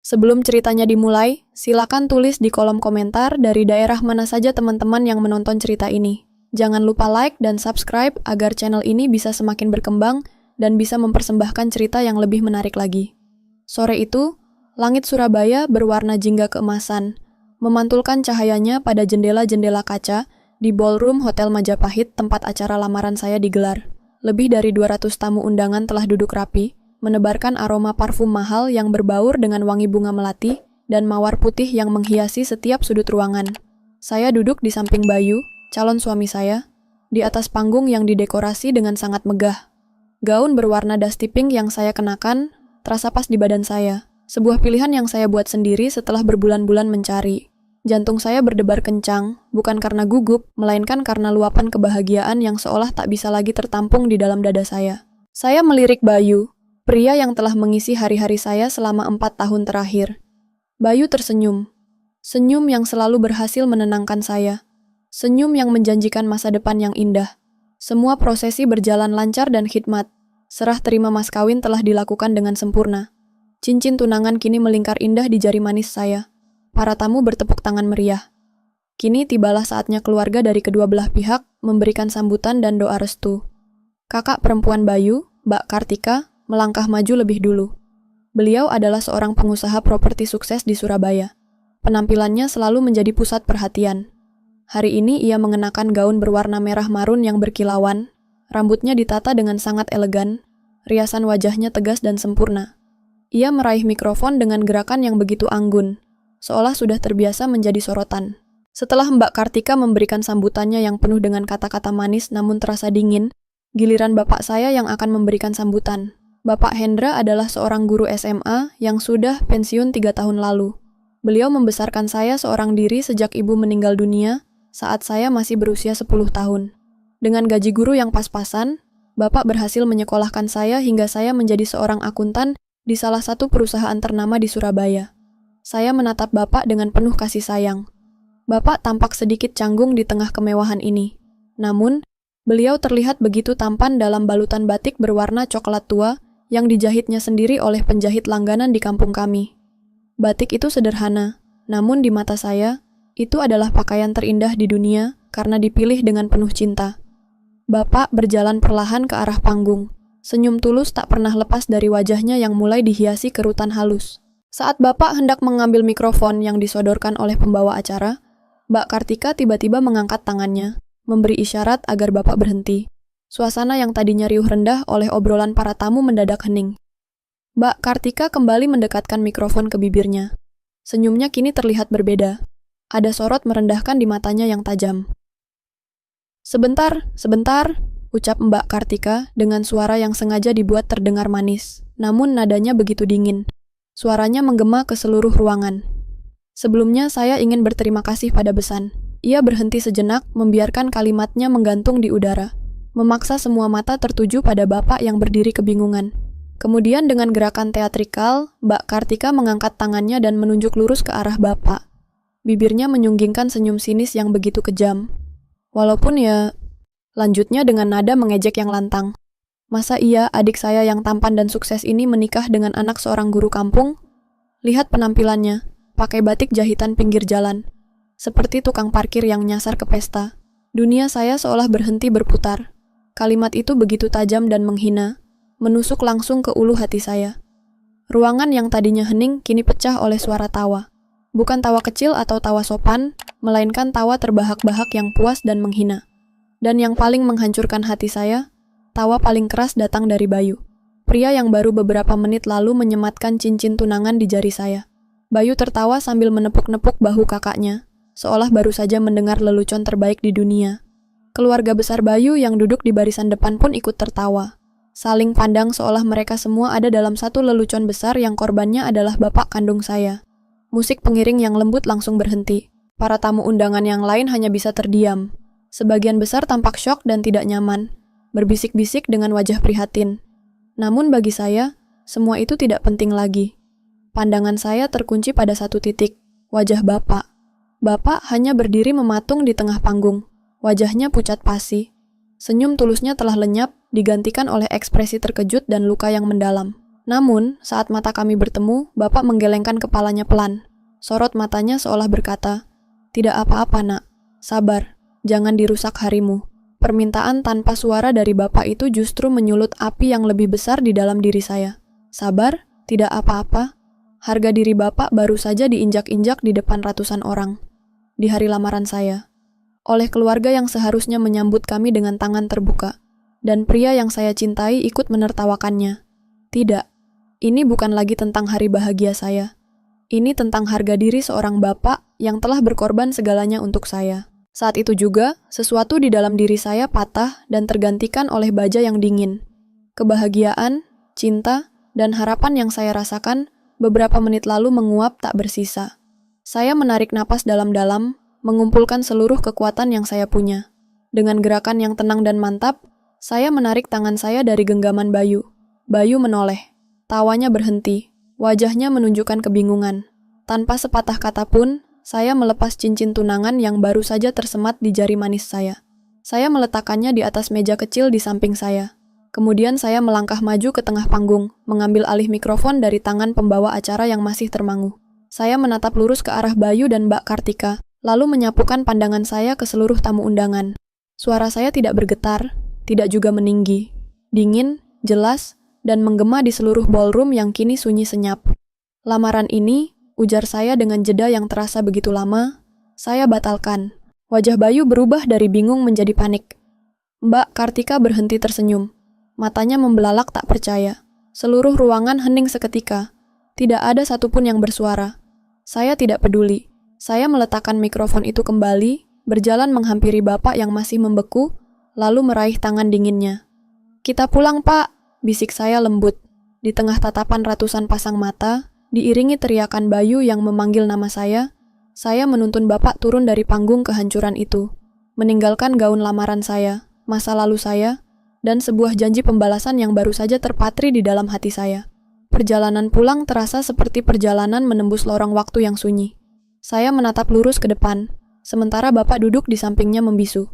Sebelum ceritanya dimulai, silakan tulis di kolom komentar dari daerah mana saja teman-teman yang menonton cerita ini. Jangan lupa like dan subscribe agar channel ini bisa semakin berkembang dan bisa mempersembahkan cerita yang lebih menarik lagi. Sore itu, langit Surabaya berwarna jingga keemasan, memantulkan cahayanya pada jendela-jendela kaca di ballroom Hotel Majapahit tempat acara lamaran saya digelar. Lebih dari 200 tamu undangan telah duduk rapi, menebarkan aroma parfum mahal yang berbaur dengan wangi bunga melati dan mawar putih yang menghiasi setiap sudut ruangan. Saya duduk di samping Bayu, calon suami saya, di atas panggung yang didekorasi dengan sangat megah. Gaun berwarna dusty pink yang saya kenakan terasa pas di badan saya, sebuah pilihan yang saya buat sendiri setelah berbulan-bulan mencari. Jantung saya berdebar kencang, bukan karena gugup, melainkan karena luapan kebahagiaan yang seolah tak bisa lagi tertampung di dalam dada saya. Saya melirik Bayu, pria yang telah mengisi hari-hari saya selama 4 tahun terakhir. Bayu tersenyum. Senyum yang selalu berhasil menenangkan saya. Senyum yang menjanjikan masa depan yang indah. Semua prosesi berjalan lancar dan khidmat. Serah terima mas kawin telah dilakukan dengan sempurna. Cincin tunangan kini melingkar indah di jari manis saya. Para tamu bertepuk tangan meriah. Kini tibalah saatnya keluarga dari kedua belah pihak memberikan sambutan dan doa restu. Kakak perempuan Bayu, Mbak Kartika, melangkah maju lebih dulu. Beliau adalah seorang pengusaha properti sukses di Surabaya. Penampilannya selalu menjadi pusat perhatian. Hari ini ia mengenakan gaun berwarna merah marun yang berkilauan, rambutnya ditata dengan sangat elegan, riasan wajahnya tegas dan sempurna. Ia meraih mikrofon dengan gerakan yang begitu anggun, seolah sudah terbiasa menjadi sorotan. Setelah Mbak Kartika memberikan sambutannya yang penuh dengan kata-kata manis namun terasa dingin, giliran bapak saya yang akan memberikan sambutan. Bapak Hendra adalah seorang guru SMA yang sudah pensiun 3 tahun lalu. Beliau membesarkan saya seorang diri sejak ibu meninggal dunia saat saya masih berusia 10 tahun. Dengan gaji guru yang pas-pasan, Bapak berhasil menyekolahkan saya hingga saya menjadi seorang akuntan di salah satu perusahaan ternama di Surabaya. Saya menatap Bapak dengan penuh kasih sayang. Bapak tampak sedikit canggung di tengah kemewahan ini. Namun, beliau terlihat begitu tampan dalam balutan batik berwarna coklat tua yang dijahitnya sendiri oleh penjahit langganan di kampung kami. Batik itu sederhana, namun di mata saya, itu adalah pakaian terindah di dunia karena dipilih dengan penuh cinta. Bapak berjalan perlahan ke arah panggung. Senyum tulus tak pernah lepas dari wajahnya yang mulai dihiasi kerutan halus. Saat Bapak hendak mengambil mikrofon yang disodorkan oleh pembawa acara, Mbak Kartika tiba-tiba mengangkat tangannya, memberi isyarat agar Bapak berhenti. Suasana yang tadinya riuh rendah oleh obrolan para tamu mendadak hening. Mbak Kartika kembali mendekatkan mikrofon ke bibirnya. Senyumnya kini terlihat berbeda. Ada sorot merendahkan di matanya yang tajam. Sebentar, ucap Mbak Kartika dengan suara yang sengaja dibuat terdengar manis, namun nadanya begitu dingin. Suaranya menggema ke seluruh ruangan. Sebelumnya saya ingin berterima kasih pada Besan. Ia berhenti sejenak, membiarkan kalimatnya menggantung di udara. Memaksa semua mata tertuju pada Bapak yang berdiri kebingungan. Kemudian dengan gerakan teatrikal, Mbak Kartika mengangkat tangannya dan menunjuk lurus ke arah Bapak. Bibirnya menyunggingkan senyum sinis yang begitu kejam. Walaupun lanjutnya dengan nada mengejek yang lantang. Masa iya adik saya yang tampan dan sukses ini menikah dengan anak seorang guru kampung? Lihat penampilannya, pakai batik jahitan pinggir jalan. Seperti tukang parkir yang nyasar ke pesta. Dunia saya seolah berhenti berputar. Kalimat itu begitu tajam dan menghina, menusuk langsung ke ulu hati saya. Ruangan yang tadinya hening kini pecah oleh suara tawa. Bukan tawa kecil atau tawa sopan, melainkan tawa terbahak-bahak yang puas dan menghina. Dan yang paling menghancurkan hati saya, tawa paling keras datang dari Bayu. Pria yang baru beberapa menit lalu menyematkan cincin tunangan di jari saya. Bayu tertawa sambil menepuk-nepuk bahu kakaknya, seolah baru saja mendengar lelucon terbaik di dunia. Keluarga besar Bayu yang duduk di barisan depan pun ikut tertawa. Saling pandang seolah mereka semua ada dalam satu lelucon besar yang korbannya adalah bapak kandung saya. Musik pengiring yang lembut langsung berhenti. Para tamu undangan yang lain hanya bisa terdiam. Sebagian besar tampak syok dan tidak nyaman, berbisik-bisik dengan wajah prihatin. Namun bagi saya, semua itu tidak penting lagi. Pandangan saya terkunci pada satu titik, wajah Bapak. Bapak hanya berdiri mematung di tengah panggung. Wajahnya pucat pasi. Senyum tulusnya telah lenyap, digantikan oleh ekspresi terkejut dan luka yang mendalam. Namun, saat mata kami bertemu, Bapak menggelengkan kepalanya pelan. Sorot matanya seolah berkata, "Tidak apa-apa, Nak. Sabar, jangan dirusak harimu." Permintaan tanpa suara dari Bapak itu justru menyulut api yang lebih besar di dalam diri saya. Sabar, tidak apa-apa. Harga diri Bapak baru saja diinjak-injak di depan ratusan orang. Di hari lamaran saya. Oleh keluarga yang seharusnya menyambut kami dengan tangan terbuka. Dan pria yang saya cintai ikut menertawakannya. Tidak, ini bukan lagi tentang hari bahagia saya. Ini tentang harga diri seorang bapak yang telah berkorban segalanya untuk saya. Saat itu juga, sesuatu di dalam diri saya patah dan tergantikan oleh baja yang dingin. Kebahagiaan, cinta, dan harapan yang saya rasakan beberapa menit lalu menguap tak bersisa. Saya menarik napas dalam-dalam, mengumpulkan seluruh kekuatan yang saya punya. Dengan gerakan yang tenang dan mantap, saya menarik tangan saya dari genggaman Bayu. Bayu menoleh. Tawanya berhenti. Wajahnya menunjukkan kebingungan. Tanpa sepatah kata pun, saya melepas cincin tunangan yang baru saja tersemat di jari manis saya. Saya meletakkannya di atas meja kecil di samping saya. Kemudian saya melangkah maju ke tengah panggung, mengambil alih mikrofon dari tangan pembawa acara yang masih termangu. Saya menatap lurus ke arah Bayu dan Mbak Kartika, lalu menyapukan pandangan saya ke seluruh tamu undangan. Suara saya tidak bergetar, tidak juga meninggi. Dingin, jelas, dan menggema di seluruh ballroom yang kini sunyi senyap. Lamaran ini, ujar saya dengan jeda yang terasa begitu lama, saya batalkan. Wajah Bayu berubah dari bingung menjadi panik. Mbak Kartika berhenti tersenyum. Matanya membelalak tak percaya. Seluruh ruangan hening seketika. Tidak ada satupun yang bersuara. Saya tidak peduli. Saya meletakkan mikrofon itu kembali, berjalan menghampiri Bapak yang masih membeku, lalu meraih tangan dinginnya. "Kita pulang, Pak," bisik saya lembut. Di tengah tatapan ratusan pasang mata, diiringi teriakan Bayu yang memanggil nama saya menuntun Bapak turun dari panggung kehancuran itu, meninggalkan gaun lamaran saya, masa lalu saya, dan sebuah janji pembalasan yang baru saja terpatri di dalam hati saya. Perjalanan pulang terasa seperti perjalanan menembus lorong waktu yang sunyi. Saya menatap lurus ke depan, sementara Bapak duduk di sampingnya membisu.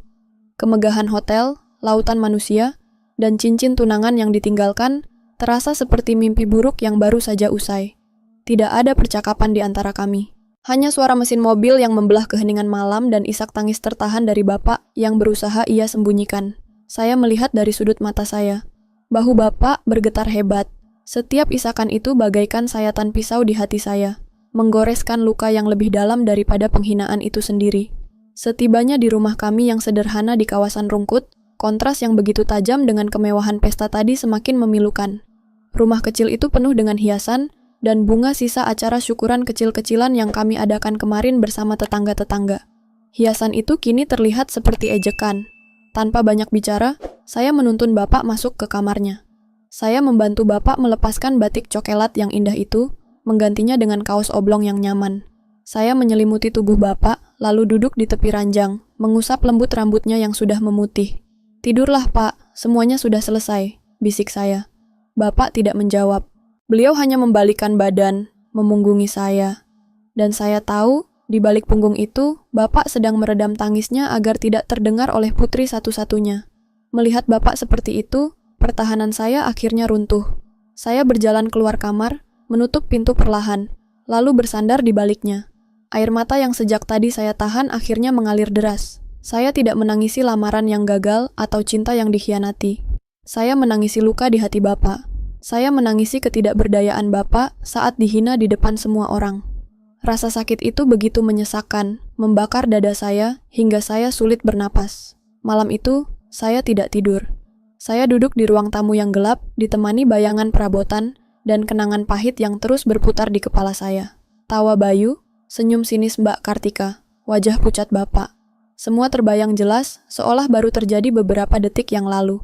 Kemegahan hotel, lautan manusia, dan cincin tunangan yang ditinggalkan terasa seperti mimpi buruk yang baru saja usai. Tidak ada percakapan di antara kami. Hanya suara mesin mobil yang membelah keheningan malam dan isak tangis tertahan dari Bapak yang berusaha ia sembunyikan. Saya melihat dari sudut mata saya. Bahu Bapak bergetar hebat. Setiap isakan itu bagaikan sayatan pisau di hati saya, menggoreskan luka yang lebih dalam daripada penghinaan itu sendiri. Setibanya di rumah kami yang sederhana di kawasan Rungkut, kontras yang begitu tajam dengan kemewahan pesta tadi semakin memilukan. Rumah kecil itu penuh dengan hiasan dan bunga sisa acara syukuran kecil-kecilan yang kami adakan kemarin bersama tetangga-tetangga. Hiasan itu kini terlihat seperti ejekan. Tanpa banyak bicara, saya menuntun Bapak masuk ke kamarnya. Saya membantu Bapak melepaskan batik cokelat yang indah itu, menggantinya dengan kaos oblong yang nyaman. Saya menyelimuti tubuh Bapak, lalu duduk di tepi ranjang, mengusap lembut rambutnya yang sudah memutih. "Tidurlah, Pak, semuanya sudah selesai," bisik saya. Bapak tidak menjawab. Beliau hanya membalikkan badan, memunggungi saya. Dan saya tahu, di balik punggung itu, Bapak sedang meredam tangisnya agar tidak terdengar oleh putri satu-satunya. Melihat Bapak seperti itu, pertahanan saya akhirnya runtuh. Saya berjalan keluar kamar, menutup pintu perlahan, lalu bersandar di baliknya. Air mata yang sejak tadi saya tahan akhirnya mengalir deras. Saya tidak menangisi lamaran yang gagal atau cinta yang dikhianati. Saya menangisi luka di hati Bapak. Saya menangisi ketidakberdayaan Bapak saat dihina di depan semua orang. Rasa sakit itu begitu menyesakkan, membakar dada saya hingga saya sulit bernapas. Malam itu, saya tidak tidur. Saya duduk di ruang tamu yang gelap, ditemani bayangan perabotan dan kenangan pahit yang terus berputar di kepala saya. Tawa Bayu, senyum sinis Mbak Kartika, wajah pucat Bapak. Semua terbayang jelas, seolah baru terjadi beberapa detik yang lalu.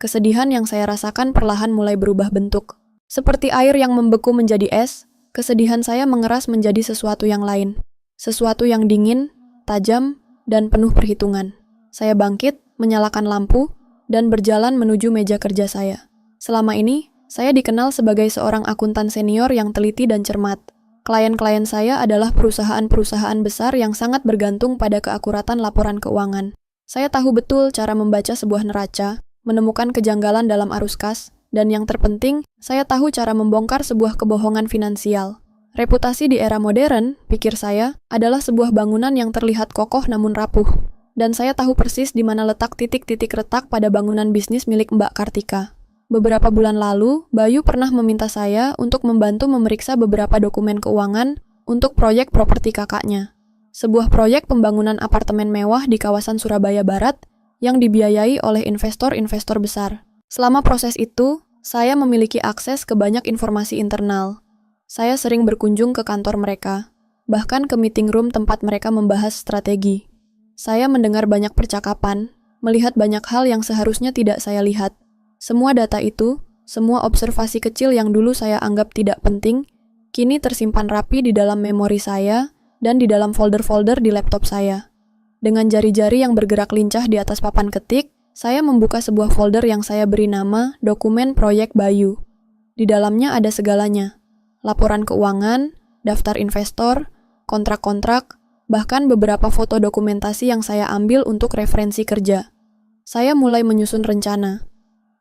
Kesedihan yang saya rasakan perlahan mulai berubah bentuk. Seperti air yang membeku menjadi es, kesedihan saya mengeras menjadi sesuatu yang lain. Sesuatu yang dingin, tajam, dan penuh perhitungan. Saya bangkit, menyalakan lampu, dan berjalan menuju meja kerja saya. Selama ini, saya dikenal sebagai seorang akuntan senior yang teliti dan cermat. Klien-klien saya adalah perusahaan-perusahaan besar yang sangat bergantung pada keakuratan laporan keuangan. Saya tahu betul cara membaca sebuah neraca, menemukan kejanggalan dalam arus kas, Dan yang terpenting, saya tahu cara membongkar sebuah kebohongan finansial. Reputasi di era modern, pikir saya, adalah sebuah bangunan yang terlihat kokoh namun rapuh. Dan saya tahu persis di mana letak titik-titik retak pada bangunan bisnis milik Mbak Kartika. Beberapa bulan lalu, Bayu pernah meminta saya untuk membantu memeriksa beberapa dokumen keuangan untuk proyek properti kakaknya. Sebuah proyek pembangunan apartemen mewah di kawasan Surabaya Barat yang dibiayai oleh investor-investor besar. Selama proses itu, saya memiliki akses ke banyak informasi internal. Saya sering berkunjung ke kantor mereka, bahkan ke meeting room tempat mereka membahas strategi. Saya mendengar banyak percakapan, melihat banyak hal yang seharusnya tidak saya lihat. Semua data itu, semua observasi kecil yang dulu saya anggap tidak penting, kini tersimpan rapi di dalam memori saya dan di dalam folder-folder di laptop saya. Dengan jari-jari yang bergerak lincah di atas papan ketik, saya membuka sebuah folder yang saya beri nama Dokumen Proyek Bayu. Di dalamnya ada segalanya. Laporan keuangan, daftar investor, kontrak-kontrak, bahkan beberapa foto dokumentasi yang saya ambil untuk referensi kerja. Saya mulai menyusun rencana.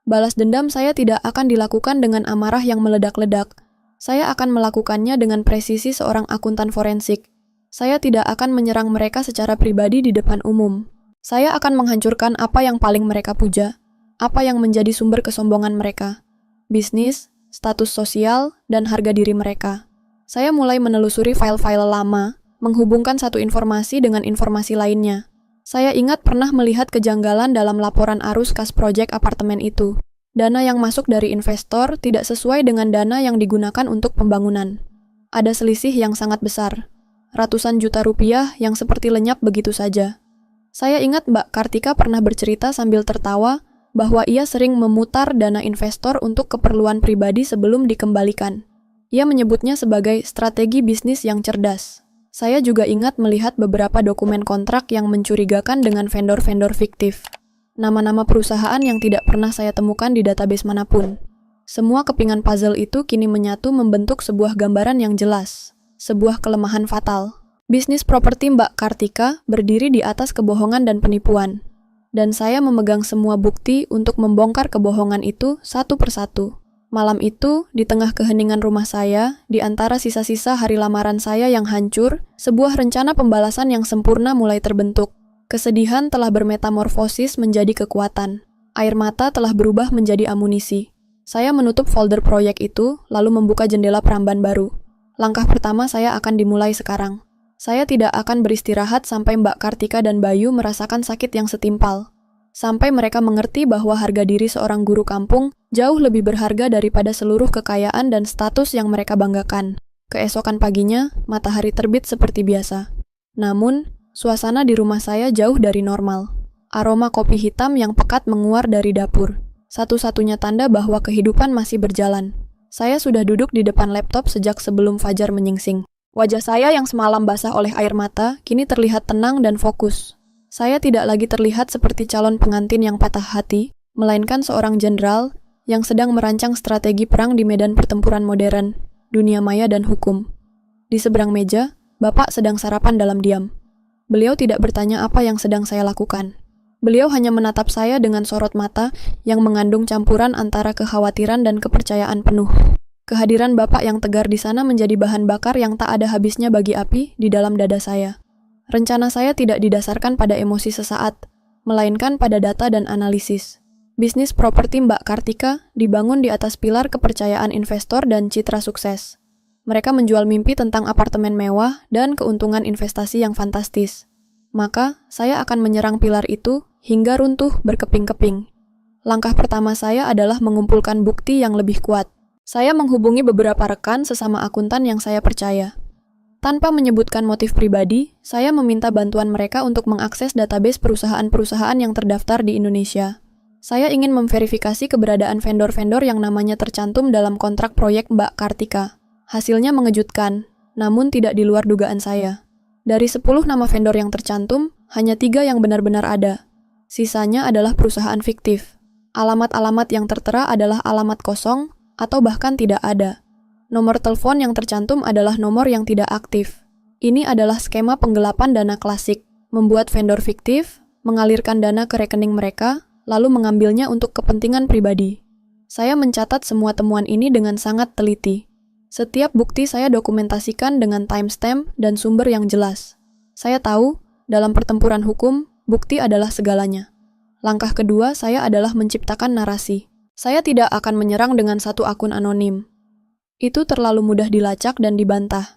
Balas dendam saya tidak akan dilakukan dengan amarah yang meledak-ledak. Saya akan melakukannya dengan presisi seorang akuntan forensik. Saya tidak akan menyerang mereka secara pribadi di depan umum. Saya akan menghancurkan apa yang paling mereka puja, apa yang menjadi sumber kesombongan mereka, bisnis, status sosial, dan harga diri mereka. Saya mulai menelusuri file-file lama, menghubungkan satu informasi dengan informasi lainnya. Saya ingat pernah melihat kejanggalan dalam laporan arus kas proyek apartemen itu. Dana yang masuk dari investor tidak sesuai dengan dana yang digunakan untuk pembangunan. Ada selisih yang sangat besar, ratusan juta rupiah yang seperti lenyap begitu saja. Saya ingat Mbak Kartika pernah bercerita sambil tertawa bahwa ia sering memutar dana investor untuk keperluan pribadi sebelum dikembalikan. Ia menyebutnya sebagai strategi bisnis yang cerdas. Saya juga ingat melihat beberapa dokumen kontrak yang mencurigakan dengan vendor-vendor fiktif. Nama-nama perusahaan yang tidak pernah saya temukan di database manapun. Semua kepingan puzzle itu kini menyatu membentuk sebuah gambaran yang jelas. Sebuah kelemahan fatal. Bisnis properti Mbak Kartika berdiri di atas kebohongan dan penipuan. Dan saya memegang semua bukti untuk membongkar kebohongan itu satu persatu. Malam itu, di tengah keheningan rumah saya, di antara sisa-sisa hari lamaran saya yang hancur, sebuah rencana pembalasan yang sempurna mulai terbentuk. Kesedihan telah bermetamorfosis menjadi kekuatan. Air mata telah berubah menjadi amunisi. Saya menutup folder proyek itu, lalu membuka jendela peramban baru. Langkah pertama saya akan dimulai sekarang. Saya tidak akan beristirahat sampai Mbak Kartika dan Bayu merasakan sakit yang setimpal. Sampai mereka mengerti bahwa harga diri seorang guru kampung jauh lebih berharga daripada seluruh kekayaan dan status yang mereka banggakan. Keesokan paginya, matahari terbit seperti biasa. Namun, suasana di rumah saya jauh dari normal. Aroma kopi hitam yang pekat menguar dari dapur. Satu-satunya tanda bahwa kehidupan masih berjalan. Saya sudah duduk di depan laptop sejak sebelum fajar menyingsing. Wajah saya yang semalam basah oleh air mata kini terlihat tenang dan fokus. Saya tidak lagi terlihat seperti calon pengantin yang patah hati, melainkan seorang jenderal yang sedang merancang strategi perang di medan pertempuran modern, dunia maya dan hukum. Di seberang meja, Bapak sedang sarapan dalam diam. Beliau tidak bertanya apa yang sedang saya lakukan. Beliau hanya menatap saya dengan sorot mata yang mengandung campuran antara kekhawatiran dan kepercayaan penuh. Kehadiran Bapak yang tegar di sana menjadi bahan bakar yang tak ada habisnya bagi api di dalam dada saya. Rencana saya tidak didasarkan pada emosi sesaat, melainkan pada data dan analisis. Bisnis properti Mbak Kartika dibangun di atas pilar kepercayaan investor dan citra sukses. Mereka menjual mimpi tentang apartemen mewah dan keuntungan investasi yang fantastis. Maka, saya akan menyerang pilar itu hingga runtuh berkeping-keping. Langkah pertama saya adalah mengumpulkan bukti yang lebih kuat. Saya menghubungi beberapa rekan sesama akuntan yang saya percaya. Tanpa menyebutkan motif pribadi, saya meminta bantuan mereka untuk mengakses database perusahaan-perusahaan yang terdaftar di Indonesia. Saya ingin memverifikasi keberadaan vendor-vendor yang namanya tercantum dalam kontrak proyek Mbak Kartika. Hasilnya mengejutkan, namun tidak di luar dugaan saya. Dari 10 nama vendor yang tercantum, hanya 3 yang benar-benar ada. Sisanya adalah perusahaan fiktif. Alamat-alamat yang tertera adalah alamat kosong, atau bahkan tidak ada. Nomor telepon yang tercantum adalah nomor yang tidak aktif. Ini adalah skema penggelapan dana klasik, membuat vendor fiktif, mengalirkan dana ke rekening mereka, lalu mengambilnya untuk kepentingan pribadi. Saya mencatat semua temuan ini dengan sangat teliti. Setiap bukti saya dokumentasikan dengan timestamp dan sumber yang jelas. Saya tahu, dalam pertempuran hukum, bukti adalah segalanya. Langkah kedua saya adalah menciptakan narasi. Saya tidak akan menyerang dengan satu akun anonim. Itu terlalu mudah dilacak dan dibantah.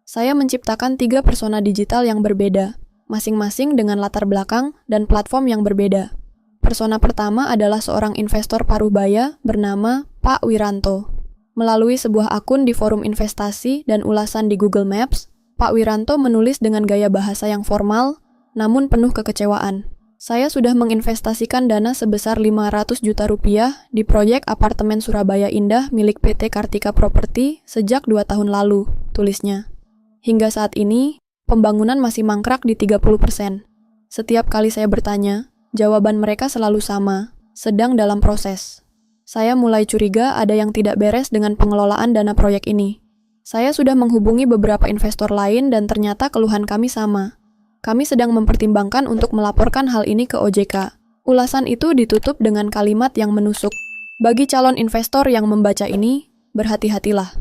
Saya menciptakan 3 persona digital yang berbeda, masing-masing dengan latar belakang dan platform yang berbeda. Persona pertama adalah seorang investor paruh-baya bernama Pak Wiranto. Melalui sebuah akun di forum investasi dan ulasan di Google Maps, Pak Wiranto menulis dengan gaya bahasa yang formal, namun penuh kekecewaan. Saya sudah menginvestasikan dana sebesar 500 juta rupiah di proyek apartemen Surabaya Indah milik PT Kartika Property sejak 2 tahun lalu, tulisnya. Hingga saat ini, pembangunan masih mangkrak di 30%. Setiap kali saya bertanya, jawaban mereka selalu sama, sedang dalam proses. Saya mulai curiga ada yang tidak beres dengan pengelolaan dana proyek ini. Saya sudah menghubungi beberapa investor lain dan ternyata keluhan kami sama. Kami sedang mempertimbangkan untuk melaporkan hal ini ke OJK. Ulasan itu ditutup dengan kalimat yang menusuk. Bagi calon investor yang membaca ini, berhati-hatilah.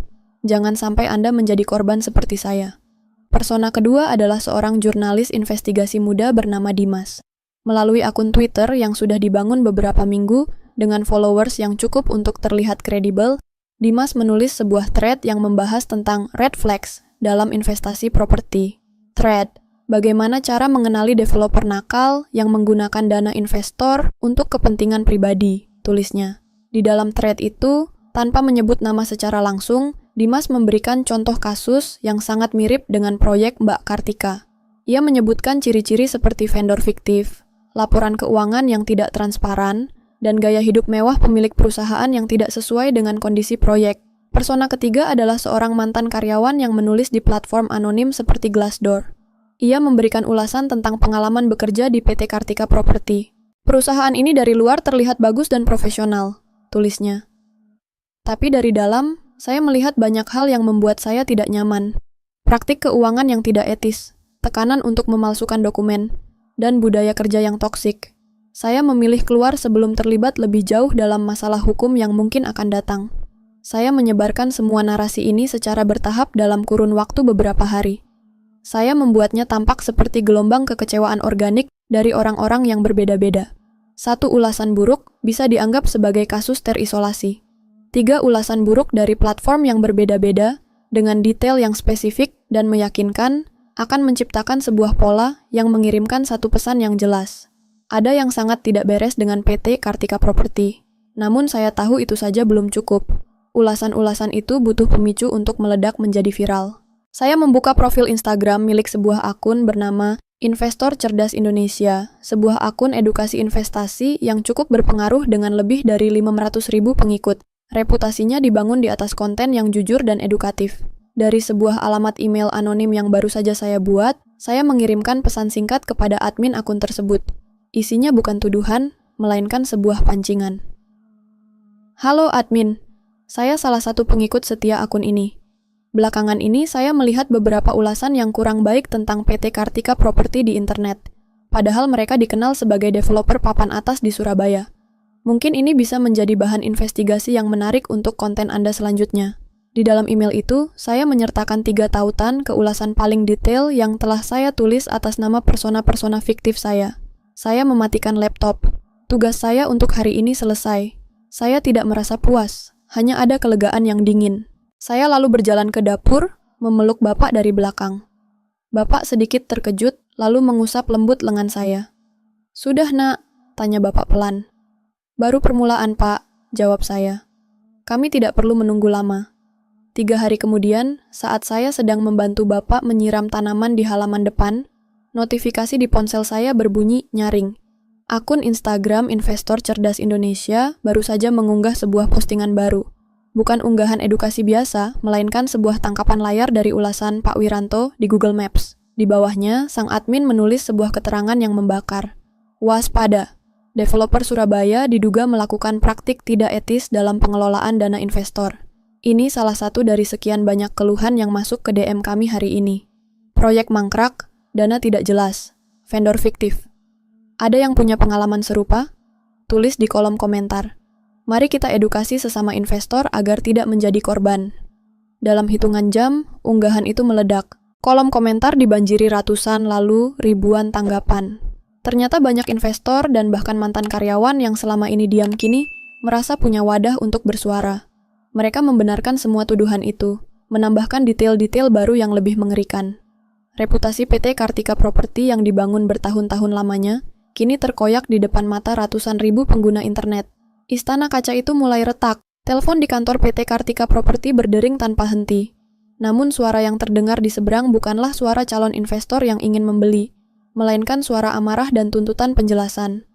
Jangan sampai Anda menjadi korban seperti saya. Persona kedua adalah seorang jurnalis investigasi muda bernama Dimas. Melalui akun Twitter yang sudah dibangun beberapa minggu dengan followers yang cukup untuk terlihat kredibel, Dimas menulis sebuah thread yang membahas tentang red flags dalam investasi properti. Thread: bagaimana cara mengenali developer nakal yang menggunakan dana investor untuk kepentingan pribadi, tulisnya. Di dalam thread itu, tanpa menyebut nama secara langsung, Dimas memberikan contoh kasus yang sangat mirip dengan proyek Mbak Kartika. Ia menyebutkan ciri-ciri seperti vendor fiktif, laporan keuangan yang tidak transparan, dan gaya hidup mewah pemilik perusahaan yang tidak sesuai dengan kondisi proyek. Persona ketiga adalah seorang mantan karyawan yang menulis di platform anonim seperti Glassdoor. Ia memberikan ulasan tentang pengalaman bekerja di PT Kartika Property. Perusahaan ini dari luar terlihat bagus dan profesional, tulisnya. Tapi dari dalam, saya melihat banyak hal yang membuat saya tidak nyaman. Praktik keuangan yang tidak etis, tekanan untuk memalsukan dokumen, dan budaya kerja yang toksik. Saya memilih keluar sebelum terlibat lebih jauh dalam masalah hukum yang mungkin akan datang. Saya menyebarkan semua narasi ini secara bertahap dalam kurun waktu beberapa hari. Saya membuatnya tampak seperti gelombang kekecewaan organik dari orang-orang yang berbeda-beda. Satu ulasan buruk bisa dianggap sebagai kasus terisolasi. 3 ulasan buruk dari platform yang berbeda-beda, dengan detail yang spesifik dan meyakinkan, akan menciptakan sebuah pola yang mengirimkan satu pesan yang jelas. Ada yang sangat tidak beres dengan PT Kartika Property. Namun saya tahu itu saja belum cukup. Ulasan-ulasan itu butuh pemicu untuk meledak menjadi viral. Saya membuka profil Instagram milik sebuah akun bernama Investor Cerdas Indonesia, sebuah akun edukasi investasi yang cukup berpengaruh dengan lebih dari 500.000 pengikut. Reputasinya dibangun di atas konten yang jujur dan edukatif. Dari sebuah alamat email anonim yang baru saja saya buat, saya mengirimkan pesan singkat kepada admin akun tersebut. Isinya bukan tuduhan, melainkan sebuah pancingan. Halo admin, saya salah satu pengikut setia akun ini. Belakangan ini saya melihat beberapa ulasan yang kurang baik tentang PT Kartika Property di internet. Padahal mereka dikenal sebagai developer papan atas di Surabaya. Mungkin ini bisa menjadi bahan investigasi yang menarik untuk konten Anda selanjutnya. Di dalam email itu, saya menyertakan 3 tautan ke ulasan paling detail yang telah saya tulis atas nama persona-persona fiktif saya. Saya mematikan laptop. Tugas saya untuk hari ini selesai. Saya tidak merasa puas, hanya ada kelegaan yang dingin. Saya lalu berjalan ke dapur, memeluk Bapak dari belakang. Bapak sedikit terkejut, lalu mengusap lembut lengan saya. "Sudah, Nak?" tanya Bapak pelan. "Baru permulaan, Pak," jawab saya. Kami tidak perlu menunggu lama. 3 hari kemudian, saat saya sedang membantu Bapak menyiram tanaman di halaman depan, notifikasi di ponsel saya berbunyi nyaring. Akun Instagram Investor Cerdas Indonesia baru saja mengunggah sebuah postingan baru. Bukan unggahan edukasi biasa, melainkan sebuah tangkapan layar dari ulasan Pak Wiranto di Google Maps. Di bawahnya, sang admin menulis sebuah keterangan yang membakar. Waspada, developer Surabaya diduga melakukan praktik tidak etis dalam pengelolaan dana investor. Ini salah satu dari sekian banyak keluhan yang masuk ke DM kami hari ini. Proyek mangkrak, dana tidak jelas, vendor fiktif. Ada yang punya pengalaman serupa? Tulis di kolom komentar. Mari kita edukasi sesama investor agar tidak menjadi korban. Dalam hitungan jam, unggahan itu meledak. Kolom komentar dibanjiri ratusan lalu ribuan tanggapan. Ternyata banyak investor dan bahkan mantan karyawan yang selama ini diam kini merasa punya wadah untuk bersuara. Mereka membenarkan semua tuduhan itu, menambahkan detail-detail baru yang lebih mengerikan. Reputasi PT Kartika Property yang dibangun bertahun-tahun lamanya, kini terkoyak di depan mata ratusan ribu pengguna internet. Istana kaca itu mulai retak. Telepon di kantor PT Kartika Property berdering tanpa henti. Namun suara yang terdengar di seberang bukanlah suara calon investor yang ingin membeli, melainkan suara amarah dan tuntutan penjelasan.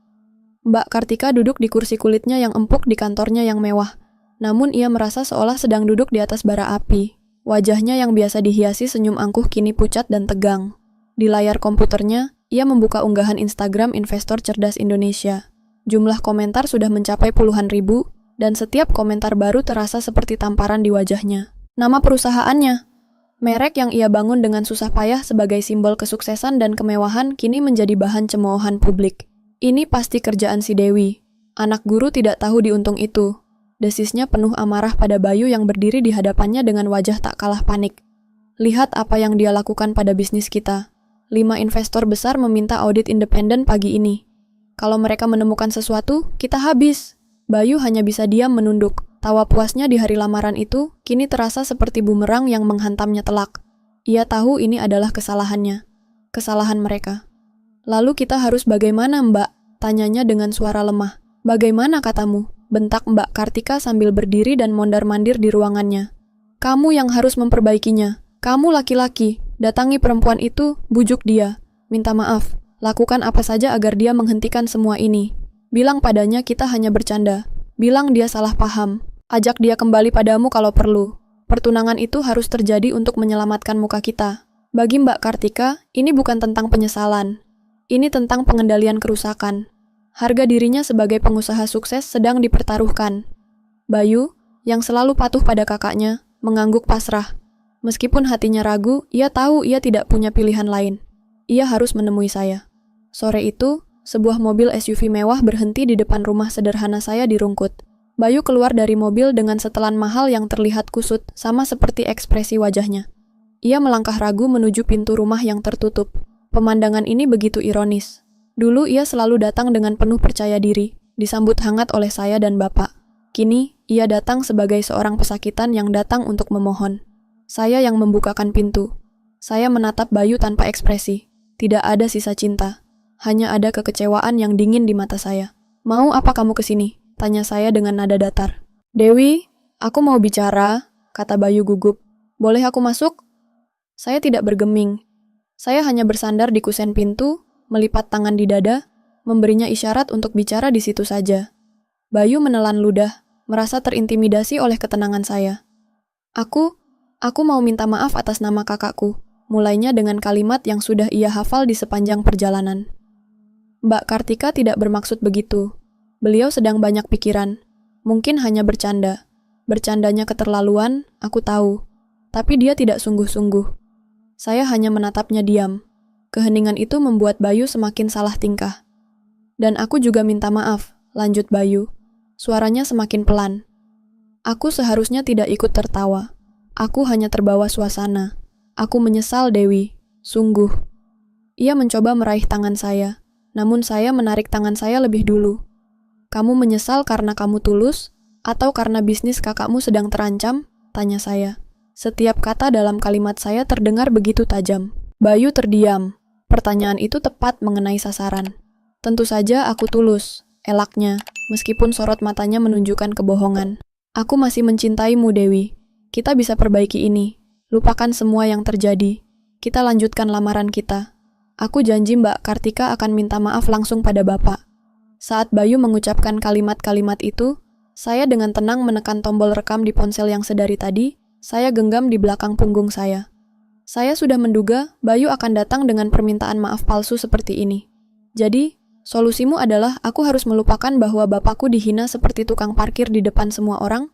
Mbak Kartika duduk di kursi kulitnya yang empuk di kantornya yang mewah. Namun ia merasa seolah sedang duduk di atas bara api. Wajahnya yang biasa dihiasi senyum angkuh kini pucat dan tegang. Di layar komputernya, ia membuka unggahan Instagram investor cerdas Indonesia. Jumlah komentar sudah mencapai puluhan ribu, dan setiap komentar baru terasa seperti tamparan di wajahnya. Nama perusahaannya, merek yang ia bangun dengan susah payah sebagai simbol kesuksesan dan kemewahan kini menjadi bahan cemoohan publik. Ini pasti kerjaan si Dewi. Anak guru tidak tahu diuntung itu. Desisnya penuh amarah pada Bayu yang berdiri di hadapannya dengan wajah tak kalah panik. Lihat apa yang dia lakukan pada bisnis kita. 5 investor besar meminta audit independen pagi ini. Kalau mereka menemukan sesuatu, kita habis. Bayu hanya bisa diam menunduk. Tawa puasnya di hari lamaran itu kini terasa seperti bumerang yang menghantamnya telak. Ia tahu ini adalah kesalahannya. Kesalahan mereka. Lalu kita harus bagaimana, Mbak? Tanyanya dengan suara lemah. Bagaimana katamu? Bentak Mbak Kartika sambil berdiri dan mondar-mandir di ruangannya. Kamu yang harus memperbaikinya. Kamu laki-laki. Datangi perempuan itu, bujuk dia. Minta maaf. Lakukan apa saja agar dia menghentikan semua ini. Bilang padanya kita hanya bercanda. Bilang dia salah paham. Ajak dia kembali padamu kalau perlu. Pertunangan itu harus terjadi untuk menyelamatkan muka kita. Bagi Mbak Kartika, ini bukan tentang penyesalan. Ini tentang pengendalian kerusakan. Harga dirinya sebagai pengusaha sukses sedang dipertaruhkan. Bayu, yang selalu patuh pada kakaknya, mengangguk pasrah. Meskipun hatinya ragu, ia tahu ia tidak punya pilihan lain. Ia harus menemui saya. Sore itu, sebuah mobil SUV mewah berhenti di depan rumah sederhana saya di Rungkut. Bayu keluar dari mobil dengan setelan mahal yang terlihat kusut, sama seperti ekspresi wajahnya. Ia melangkah ragu menuju pintu rumah yang tertutup. Pemandangan ini begitu ironis. Dulu ia selalu datang dengan penuh percaya diri, disambut hangat oleh saya dan Bapak. Kini, ia datang sebagai seorang pesakitan yang datang untuk memohon. Saya yang membukakan pintu. Saya menatap Bayu tanpa ekspresi. Tidak ada sisa cinta. Hanya ada kekecewaan yang dingin di mata saya. Mau apa kamu kesini? Tanya saya dengan nada datar. Dewi, aku mau bicara, kata Bayu gugup. Boleh aku masuk? Saya tidak bergeming. Saya hanya bersandar di kusen pintu, melipat tangan di dada, memberinya isyarat untuk bicara di situ saja. Bayu menelan ludah, merasa terintimidasi oleh ketenangan saya. Aku mau minta maaf atas nama kakakku. Mulainya dengan kalimat yang sudah ia hafal di sepanjang perjalanan. Mbak Kartika tidak bermaksud begitu. Beliau sedang banyak pikiran. Mungkin hanya bercanda. Bercandanya keterlaluan, aku tahu. Tapi dia tidak sungguh-sungguh. Saya hanya menatapnya diam. Keheningan itu membuat Bayu semakin salah tingkah. Dan aku juga minta maaf, lanjut Bayu. Suaranya semakin pelan. Aku seharusnya tidak ikut tertawa. Aku hanya terbawa suasana. Aku menyesal, Dewi. Sungguh. Ia mencoba meraih tangan saya, namun saya menarik tangan saya lebih dulu. Kamu menyesal karena kamu tulus, atau karena bisnis kakakmu sedang terancam? Tanya saya. Setiap kata dalam kalimat saya terdengar begitu tajam. Bayu terdiam. Pertanyaan itu tepat mengenai sasaran. Tentu saja aku tulus, elaknya, meskipun sorot matanya menunjukkan kebohongan. Aku masih mencintaimu, Dewi. Kita bisa perbaiki ini. Lupakan semua yang terjadi. Kita lanjutkan lamaran kita. Aku janji Mbak Kartika akan minta maaf langsung pada Bapak. Saat Bayu mengucapkan kalimat-kalimat itu, saya dengan tenang menekan tombol rekam di ponsel yang sedari tadi, saya genggam di belakang punggung saya. Saya sudah menduga Bayu akan datang dengan permintaan maaf palsu seperti ini. Jadi, solusimu adalah aku harus melupakan bahwa bapakku dihina seperti tukang parkir di depan semua orang.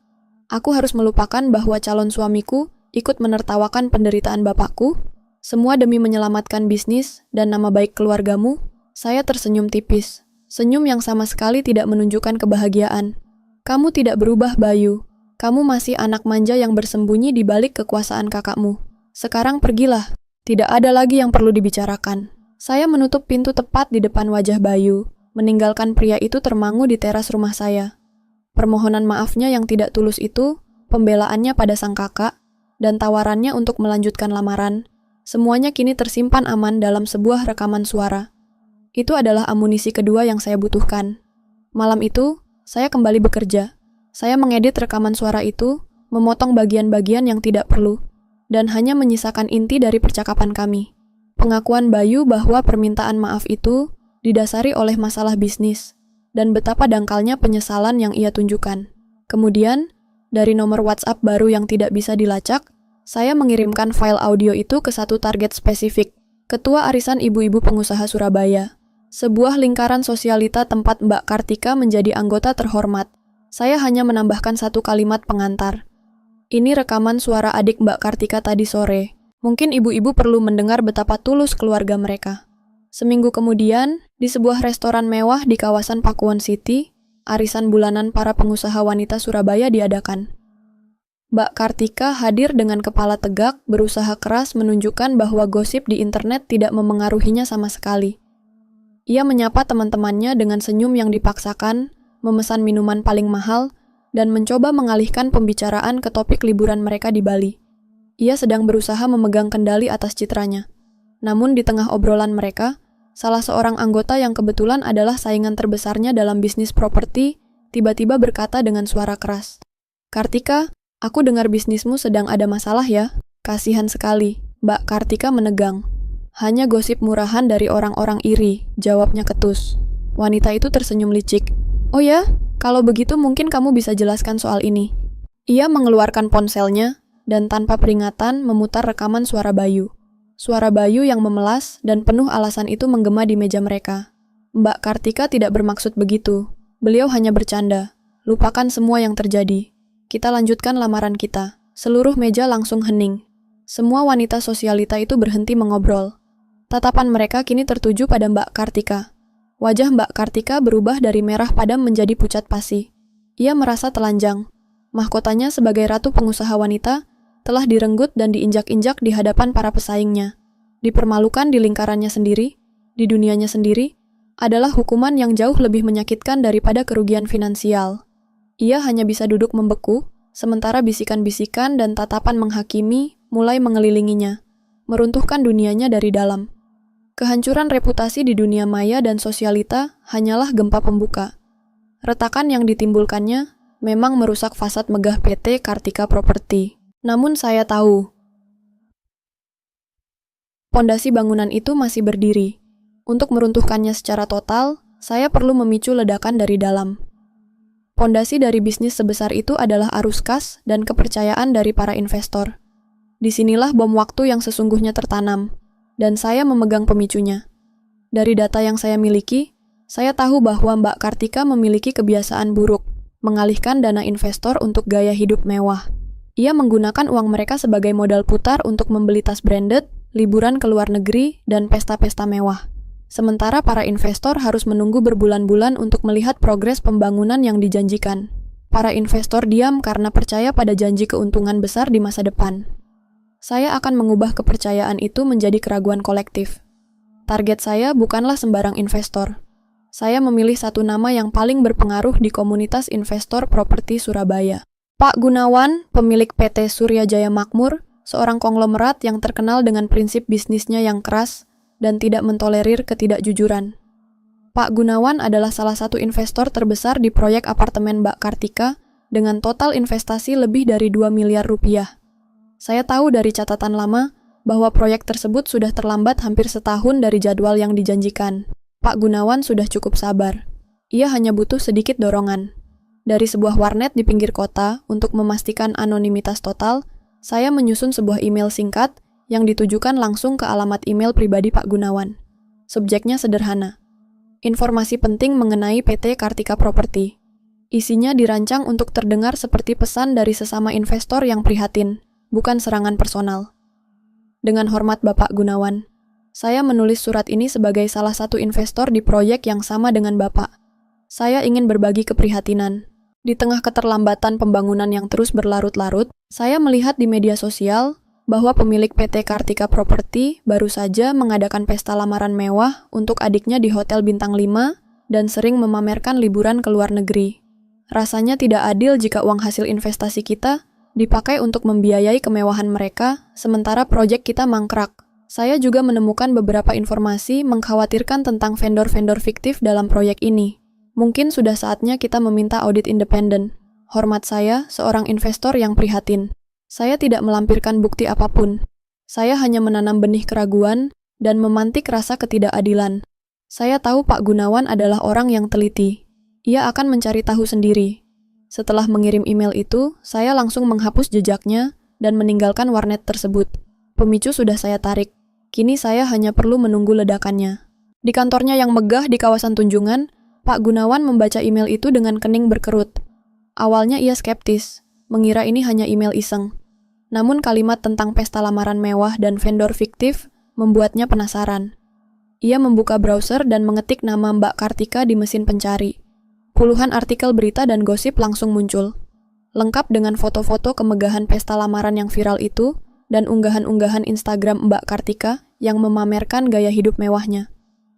Aku harus melupakan bahwa calon suamiku ikut menertawakan penderitaan bapakku, semua demi menyelamatkan bisnis dan nama baik keluargamu. Saya tersenyum tipis, senyum yang sama sekali tidak menunjukkan kebahagiaan. Kamu tidak berubah, Bayu. Kamu masih anak manja yang bersembunyi di balik kekuasaan kakakmu. Sekarang pergilah. Tidak ada lagi yang perlu dibicarakan. Saya menutup pintu tepat di depan wajah Bayu, meninggalkan pria itu termangu di teras rumah saya. Permohonan maafnya yang tidak tulus itu, pembelaannya pada sang kakak, dan tawarannya untuk melanjutkan lamaran, semuanya kini tersimpan aman dalam sebuah rekaman suara. Itu adalah amunisi kedua yang saya butuhkan. Malam itu, saya kembali bekerja. Saya mengedit rekaman suara itu, memotong bagian-bagian yang tidak perlu, dan hanya menyisakan inti dari percakapan kami. Pengakuan Bayu bahwa permintaan maaf itu didasari oleh masalah bisnis, dan betapa dangkalnya penyesalan yang ia tunjukkan. Kemudian, dari nomor WhatsApp baru yang tidak bisa dilacak, saya mengirimkan file audio itu ke satu target spesifik, Ketua Arisan Ibu-Ibu Pengusaha Surabaya. Sebuah lingkaran sosialita tempat Mbak Kartika menjadi anggota terhormat. Saya hanya menambahkan satu kalimat pengantar. Ini rekaman suara adik Mbak Kartika tadi sore. Mungkin ibu-ibu perlu mendengar betapa tulus keluarga mereka. Seminggu kemudian, di sebuah restoran mewah di kawasan Pakuwon City, arisan bulanan para pengusaha wanita Surabaya diadakan. Mbak Kartika hadir dengan kepala tegak, berusaha keras menunjukkan bahwa gosip di internet tidak memengaruhinya sama sekali. Ia menyapa teman-temannya dengan senyum yang dipaksakan, memesan minuman paling mahal, dan mencoba mengalihkan pembicaraan ke topik liburan mereka di Bali. Ia sedang berusaha memegang kendali atas citranya. Namun di tengah obrolan mereka, salah seorang anggota yang kebetulan adalah saingan terbesarnya dalam bisnis properti, tiba-tiba berkata dengan suara keras, "Kartika, aku dengar bisnismu sedang ada masalah ya?" "Kasihan sekali." Mbak Kartika menegang. "Hanya gosip murahan dari orang-orang iri," jawabnya ketus. Wanita itu tersenyum licik. "Oh ya, kalau begitu mungkin kamu bisa jelaskan soal ini." Ia mengeluarkan ponselnya, dan tanpa peringatan memutar rekaman suara Bayu. Suara Bayu yang memelas dan penuh alasan itu menggema di meja mereka. Mbak Kartika tidak bermaksud begitu. Beliau hanya bercanda. "Lupakan semua yang terjadi. Kita lanjutkan lamaran kita." Seluruh meja langsung hening. Semua wanita sosialita itu berhenti mengobrol. Tatapan mereka kini tertuju pada Mbak Kartika. Wajah Mbak Kartika berubah dari merah padam menjadi pucat pasi. Ia merasa telanjang. Mahkotanya sebagai ratu pengusaha wanita telah direnggut dan diinjak-injak di hadapan para pesaingnya. Dipermalukan di lingkarannya sendiri, di dunianya sendiri, adalah hukuman yang jauh lebih menyakitkan daripada kerugian finansial. Ia hanya bisa duduk membeku, sementara bisikan-bisikan dan tatapan menghakimi mulai mengelilinginya, meruntuhkan dunianya dari dalam. Kehancuran reputasi di dunia maya dan sosialita hanyalah gempa pembuka. Retakan yang ditimbulkannya memang merusak fasad megah PT Kartika Property. Namun saya tahu, pondasi bangunan itu masih berdiri. Untuk meruntuhkannya secara total, saya perlu memicu ledakan dari dalam. Pondasi dari bisnis sebesar itu adalah arus kas dan kepercayaan dari para investor. Disinilah bom waktu yang sesungguhnya tertanam. Dan saya memegang pemicunya. Dari data yang saya miliki, saya tahu bahwa Mbak Kartika memiliki kebiasaan buruk, mengalihkan dana investor untuk gaya hidup mewah. Ia menggunakan uang mereka sebagai modal putar untuk membeli tas branded, liburan ke luar negeri, dan pesta-pesta mewah. Sementara para investor harus menunggu berbulan-bulan untuk melihat progres pembangunan yang dijanjikan. Para investor diam karena percaya pada janji keuntungan besar di masa depan. Saya akan mengubah kepercayaan itu menjadi keraguan kolektif. Target saya bukanlah sembarang investor. Saya memilih satu nama yang paling berpengaruh di komunitas investor properti Surabaya. Pak Gunawan, pemilik PT Surya Jaya Makmur, seorang konglomerat yang terkenal dengan prinsip bisnisnya yang keras dan tidak mentolerir ketidakjujuran. Pak Gunawan adalah salah satu investor terbesar di proyek apartemen Mbak Kartika dengan total investasi lebih dari 2 miliar rupiah. Saya tahu dari catatan lama bahwa proyek tersebut sudah terlambat hampir setahun dari jadwal yang dijanjikan. Pak Gunawan sudah cukup sabar. Ia hanya butuh sedikit dorongan. Dari sebuah warnet di pinggir kota untuk memastikan anonimitas total, saya menyusun sebuah email singkat yang ditujukan langsung ke alamat email pribadi Pak Gunawan. Subjeknya sederhana. Informasi penting mengenai PT Kartika Property. Isinya dirancang untuk terdengar seperti pesan dari sesama investor yang prihatin, bukan serangan personal. Dengan hormat Bapak Gunawan, saya menulis surat ini sebagai salah satu investor di proyek yang sama dengan Bapak. Saya ingin berbagi keprihatinan. Di tengah keterlambatan pembangunan yang terus berlarut-larut, saya melihat di media sosial bahwa pemilik PT Kartika Property baru saja mengadakan pesta lamaran mewah untuk adiknya di Hotel Bintang 5 dan sering memamerkan liburan ke luar negeri. Rasanya tidak adil jika uang hasil investasi kita dipakai untuk membiayai kemewahan mereka, sementara proyek kita mangkrak. Saya juga menemukan beberapa informasi mengkhawatirkan tentang vendor-vendor fiktif dalam proyek ini. Mungkin sudah saatnya kita meminta audit independen. Hormat saya, seorang investor yang prihatin. Saya tidak melampirkan bukti apapun. Saya hanya menanam benih keraguan dan memantik rasa ketidakadilan. Saya tahu Pak Gunawan adalah orang yang teliti. Ia akan mencari tahu sendiri. Setelah mengirim email itu, saya langsung menghapus jejaknya dan meninggalkan warnet tersebut. Pemicu sudah saya tarik. Kini saya hanya perlu menunggu ledakannya. Di kantornya yang megah di kawasan Tunjungan, Pak Gunawan membaca email itu dengan kening berkerut. Awalnya ia skeptis, mengira ini hanya email iseng. Namun kalimat tentang pesta lamaran mewah dan vendor fiktif membuatnya penasaran. Ia membuka browser dan mengetik nama Mbak Kartika di mesin pencari. Puluhan artikel berita dan gosip langsung muncul. Lengkap dengan foto-foto kemegahan pesta lamaran yang viral itu dan unggahan-unggahan Instagram Mbak Kartika yang memamerkan gaya hidup mewahnya.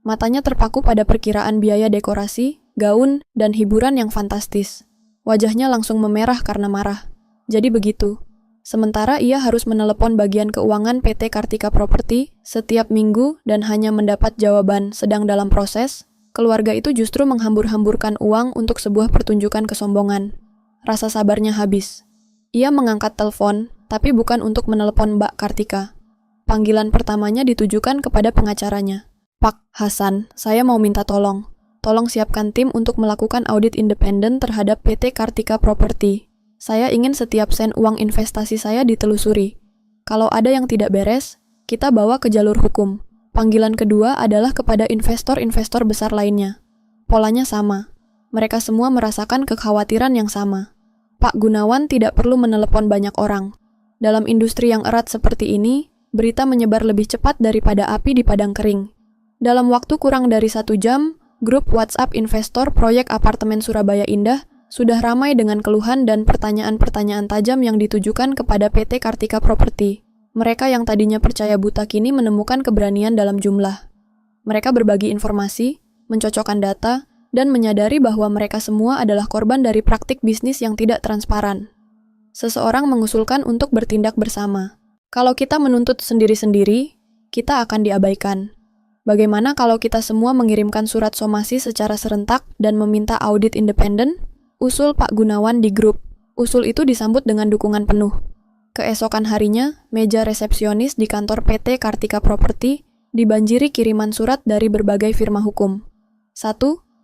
Matanya terpaku pada perkiraan biaya dekorasi, gaun, dan hiburan yang fantastis. Wajahnya langsung memerah karena marah. Jadi begitu. Sementara ia harus menelepon bagian keuangan PT Kartika Property setiap minggu dan hanya mendapat jawaban sedang dalam proses, keluarga itu justru menghambur-hamburkan uang untuk sebuah pertunjukan kesombongan. Rasa sabarnya habis. Ia mengangkat telepon, tapi bukan untuk menelepon Mbak Kartika. Panggilan pertamanya ditujukan kepada pengacaranya. Pak Hasan, saya mau minta tolong. Tolong siapkan tim untuk melakukan audit independen terhadap PT Kartika Property. Saya ingin setiap sen uang investasi saya ditelusuri. Kalau ada yang tidak beres, kita bawa ke jalur hukum. Panggilan kedua adalah kepada investor-investor besar lainnya. Polanya sama. Mereka semua merasakan kekhawatiran yang sama. Pak Gunawan tidak perlu menelepon banyak orang. Dalam industri yang erat seperti ini, berita menyebar lebih cepat daripada api di padang kering. Dalam waktu kurang dari 1 jam, grup WhatsApp investor proyek apartemen Surabaya Indah sudah ramai dengan keluhan dan pertanyaan-pertanyaan tajam yang ditujukan kepada PT Kartika Property. Mereka yang tadinya percaya buta kini menemukan keberanian dalam jumlah. Mereka berbagi informasi, mencocokkan data, dan menyadari bahwa mereka semua adalah korban dari praktik bisnis yang tidak transparan. Seseorang mengusulkan untuk bertindak bersama. Kalau kita menuntut sendiri-sendiri, kita akan diabaikan. Bagaimana kalau kita semua mengirimkan surat somasi secara serentak dan meminta audit independen? Usul Pak Gunawan di grup. Usul itu disambut dengan dukungan penuh. Keesokan harinya, meja resepsionis di kantor PT Kartika Property dibanjiri kiriman surat dari berbagai firma hukum. 1,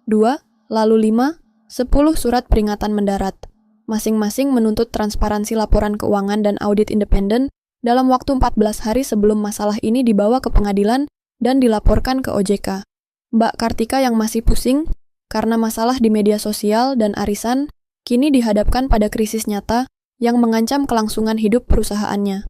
2, lalu 5, 10 surat peringatan mendarat. Masing-masing menuntut transparansi laporan keuangan dan audit independen dalam waktu 14 hari sebelum masalah ini dibawa ke pengadilan dan dilaporkan ke OJK. Mbak Kartika yang masih pusing karena masalah di media sosial dan arisan, kini dihadapkan pada krisis nyata yang mengancam kelangsungan hidup perusahaannya.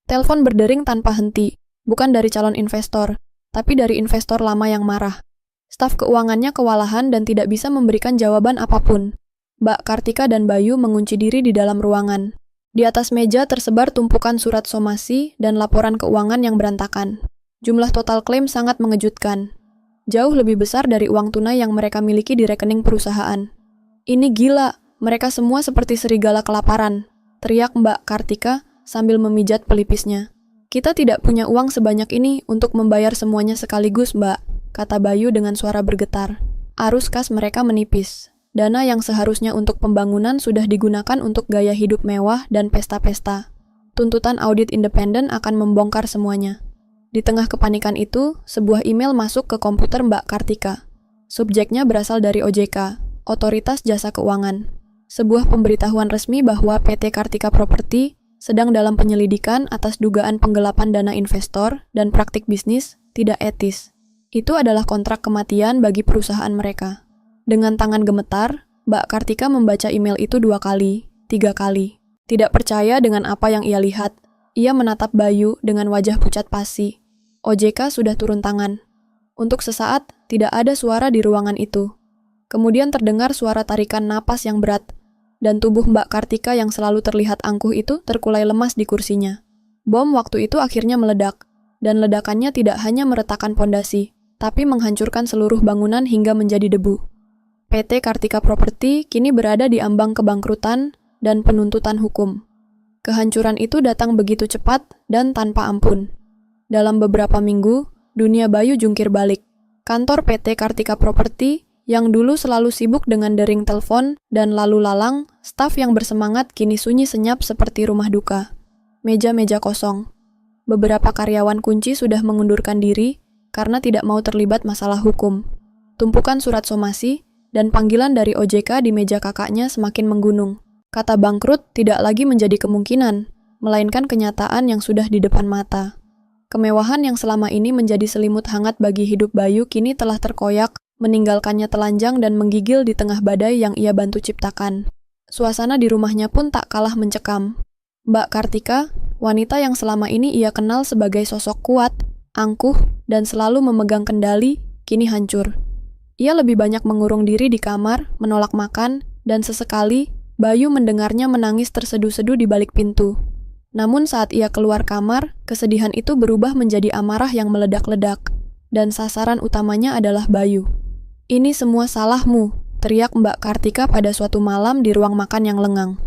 Telepon berdering tanpa henti, bukan dari calon investor, tapi dari investor lama yang marah. Staf keuangannya kewalahan dan tidak bisa memberikan jawaban apapun. Mbak Kartika dan Bayu mengunci diri di dalam ruangan. Di atas meja tersebar tumpukan surat somasi dan laporan keuangan yang berantakan. Jumlah total klaim sangat mengejutkan. Jauh lebih besar dari uang tunai yang mereka miliki di rekening perusahaan. Ini gila, mereka semua seperti serigala kelaparan, teriak Mbak Kartika sambil memijat pelipisnya. Kita tidak punya uang sebanyak ini untuk membayar semuanya sekaligus, Mbak, kata Bayu dengan suara bergetar. Arus kas mereka menipis. Dana yang seharusnya untuk pembangunan sudah digunakan untuk gaya hidup mewah dan pesta-pesta. Tuntutan audit independen akan membongkar semuanya. Di tengah kepanikan itu, sebuah email masuk ke komputer Mbak Kartika. Subjeknya berasal dari OJK, Otoritas Jasa Keuangan. Sebuah pemberitahuan resmi bahwa PT Kartika Property sedang dalam penyelidikan atas dugaan penggelapan dana investor dan praktik bisnis tidak etis. Itu adalah kontrak kematian bagi perusahaan mereka. Dengan tangan gemetar, Mbak Kartika membaca email itu 2 kali, 3 kali. Tidak percaya dengan apa yang ia lihat, ia menatap Bayu dengan wajah pucat pasi. OJK sudah turun tangan. Untuk sesaat, tidak ada suara di ruangan itu. Kemudian terdengar suara tarikan napas yang berat, dan tubuh Mbak Kartika yang selalu terlihat angkuh itu terkulai lemas di kursinya. Bom waktu itu akhirnya meledak, dan ledakannya tidak hanya meretakkan pondasi, tapi menghancurkan seluruh bangunan hingga menjadi debu. PT Kartika Property kini berada di ambang kebangkrutan dan penuntutan hukum. Kehancuran itu datang begitu cepat dan tanpa ampun. Dalam beberapa minggu, dunia Bayu jungkir balik. Kantor PT Kartika Property yang dulu selalu sibuk dengan dering telepon dan lalu lalang, staf yang bersemangat kini sunyi senyap seperti rumah duka. Meja-meja kosong. Beberapa karyawan kunci sudah mengundurkan diri karena tidak mau terlibat masalah hukum. Tumpukan surat somasi dan panggilan dari OJK di meja kakaknya semakin menggunung. Kata bangkrut tidak lagi menjadi kemungkinan, melainkan kenyataan yang sudah di depan mata. Kemewahan yang selama ini menjadi selimut hangat bagi hidup Bayu kini telah terkoyak, meninggalkannya telanjang dan menggigil di tengah badai yang ia bantu ciptakan. Suasana di rumahnya pun tak kalah mencekam. Mbak Kartika, wanita yang selama ini ia kenal sebagai sosok kuat, angkuh, dan selalu memegang kendali, kini hancur. Ia lebih banyak mengurung diri di kamar, menolak makan, dan sesekali, Bayu mendengarnya menangis terseduh-seduh di balik pintu. Namun saat ia keluar kamar, kesedihan itu berubah menjadi amarah yang meledak-ledak, dan sasaran utamanya adalah Bayu. "Ini semua salahmu," teriak Mbak Kartika pada suatu malam di ruang makan yang lengang.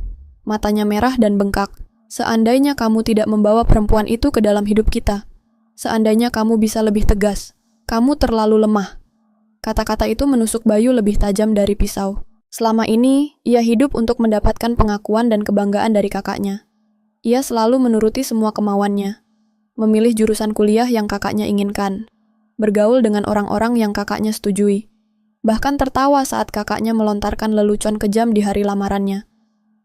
Matanya merah dan bengkak. "Seandainya kamu tidak membawa perempuan itu ke dalam hidup kita. Seandainya kamu bisa lebih tegas. Kamu terlalu lemah." Kata-kata itu menusuk Bayu lebih tajam dari pisau. Selama ini, ia hidup untuk mendapatkan pengakuan dan kebanggaan dari kakaknya. Ia selalu menuruti semua kemauannya. Memilih jurusan kuliah yang kakaknya inginkan. Bergaul dengan orang-orang yang kakaknya setujui. Bahkan tertawa saat kakaknya melontarkan lelucon kejam di hari lamarannya.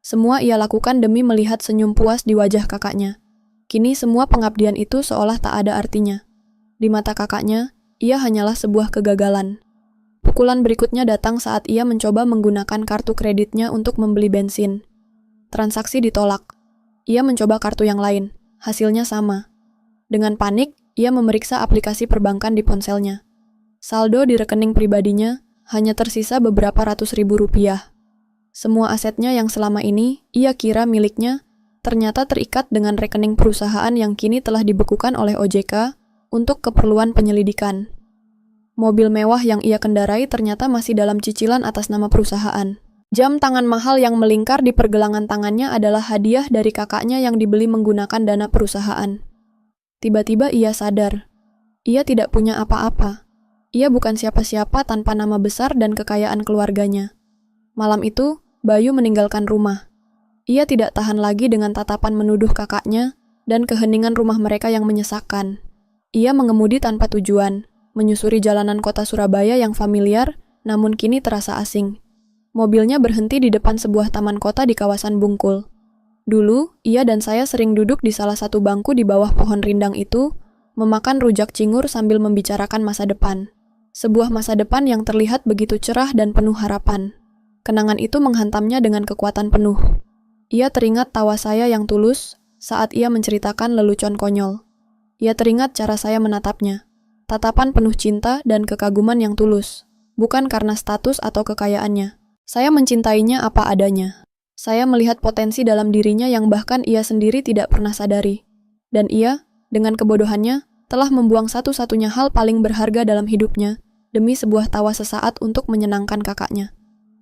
Semua ia lakukan demi melihat senyum puas di wajah kakaknya. Kini semua pengabdian itu seolah tak ada artinya. Di mata kakaknya, ia hanyalah sebuah kegagalan. Pukulan berikutnya datang saat ia mencoba menggunakan kartu kreditnya untuk membeli bensin. Transaksi ditolak. Ia mencoba kartu yang lain. Hasilnya sama. Dengan panik, ia memeriksa aplikasi perbankan di ponselnya. Saldo di rekening pribadinya hanya tersisa beberapa ratus ribu rupiah. Semua asetnya yang selama ini ia kira miliknya ternyata terikat dengan rekening perusahaan yang kini telah dibekukan oleh OJK untuk keperluan penyelidikan. Mobil mewah yang ia kendarai ternyata masih dalam cicilan atas nama perusahaan. Jam tangan mahal yang melingkar di pergelangan tangannya adalah hadiah dari kakaknya yang dibeli menggunakan dana perusahaan. Tiba-tiba ia sadar. Ia tidak punya apa-apa. Ia bukan siapa-siapa tanpa nama besar dan kekayaan keluarganya. Malam itu, Bayu meninggalkan rumah. Ia tidak tahan lagi dengan tatapan menuduh kakaknya dan keheningan rumah mereka yang menyesakkan. Ia mengemudi tanpa tujuan, menyusuri jalanan kota Surabaya yang familiar, namun kini terasa asing. Mobilnya berhenti di depan sebuah taman kota di kawasan Bungkul. Dulu, ia dan saya sering duduk di salah satu bangku di bawah pohon rindang itu, memakan rujak cingur sambil membicarakan masa depan. Sebuah masa depan yang terlihat begitu cerah dan penuh harapan. Kenangan itu menghantamnya dengan kekuatan penuh. Ia teringat tawa saya yang tulus saat ia menceritakan lelucon konyol. Ia teringat cara saya menatapnya. Tatapan penuh cinta dan kekaguman yang tulus. Bukan karena status atau kekayaannya. Saya mencintainya apa adanya. Saya melihat potensi dalam dirinya yang bahkan ia sendiri tidak pernah sadari. Dan ia, dengan kebodohannya, telah membuang satu-satunya hal paling berharga dalam hidupnya, demi sebuah tawa sesaat untuk menyenangkan kakaknya.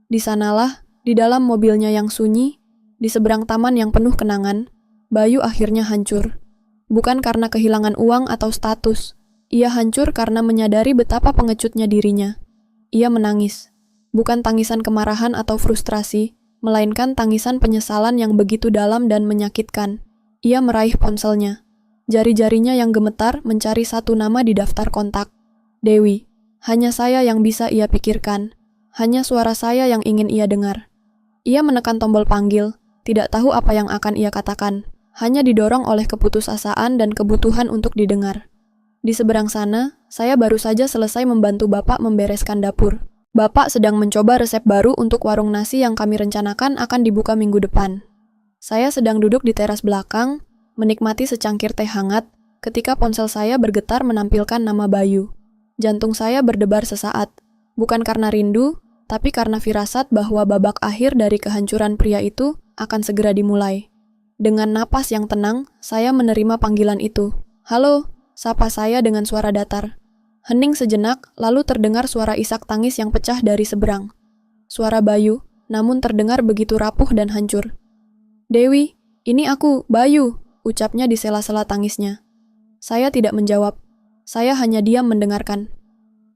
Di sanalah, di dalam mobilnya yang sunyi, di seberang taman yang penuh kenangan, Bayu akhirnya hancur. Bukan karena kehilangan uang atau status, ia hancur karena menyadari betapa pengecutnya dirinya. Ia menangis. Bukan tangisan kemarahan atau frustrasi, melainkan tangisan penyesalan yang begitu dalam dan menyakitkan. Ia meraih ponselnya. Jari-jarinya yang gemetar mencari satu nama di daftar kontak. Dewi. Hanya saya yang bisa ia pikirkan. Hanya suara saya yang ingin ia dengar. Ia menekan tombol panggil, tidak tahu apa yang akan ia katakan. Hanya didorong oleh keputusasaan dan kebutuhan untuk didengar. Di seberang sana, saya baru saja selesai membantu Bapak membereskan dapur. Bapak sedang mencoba resep baru untuk warung nasi yang kami rencanakan akan dibuka minggu depan. Saya sedang duduk di teras belakang, menikmati secangkir teh hangat, ketika ponsel saya bergetar menampilkan nama Bayu. Jantung saya berdebar sesaat, bukan karena rindu, tapi karena firasat bahwa babak akhir dari kehancuran pria itu akan segera dimulai. Dengan napas yang tenang, saya menerima panggilan itu. "Halo," sapa saya dengan suara datar. Hening sejenak, lalu terdengar suara isak tangis yang pecah dari seberang. Suara Bayu, namun terdengar begitu rapuh dan hancur. "Dewi, ini aku, Bayu," ucapnya di sela-sela tangisnya. Saya tidak menjawab. Saya hanya diam mendengarkan.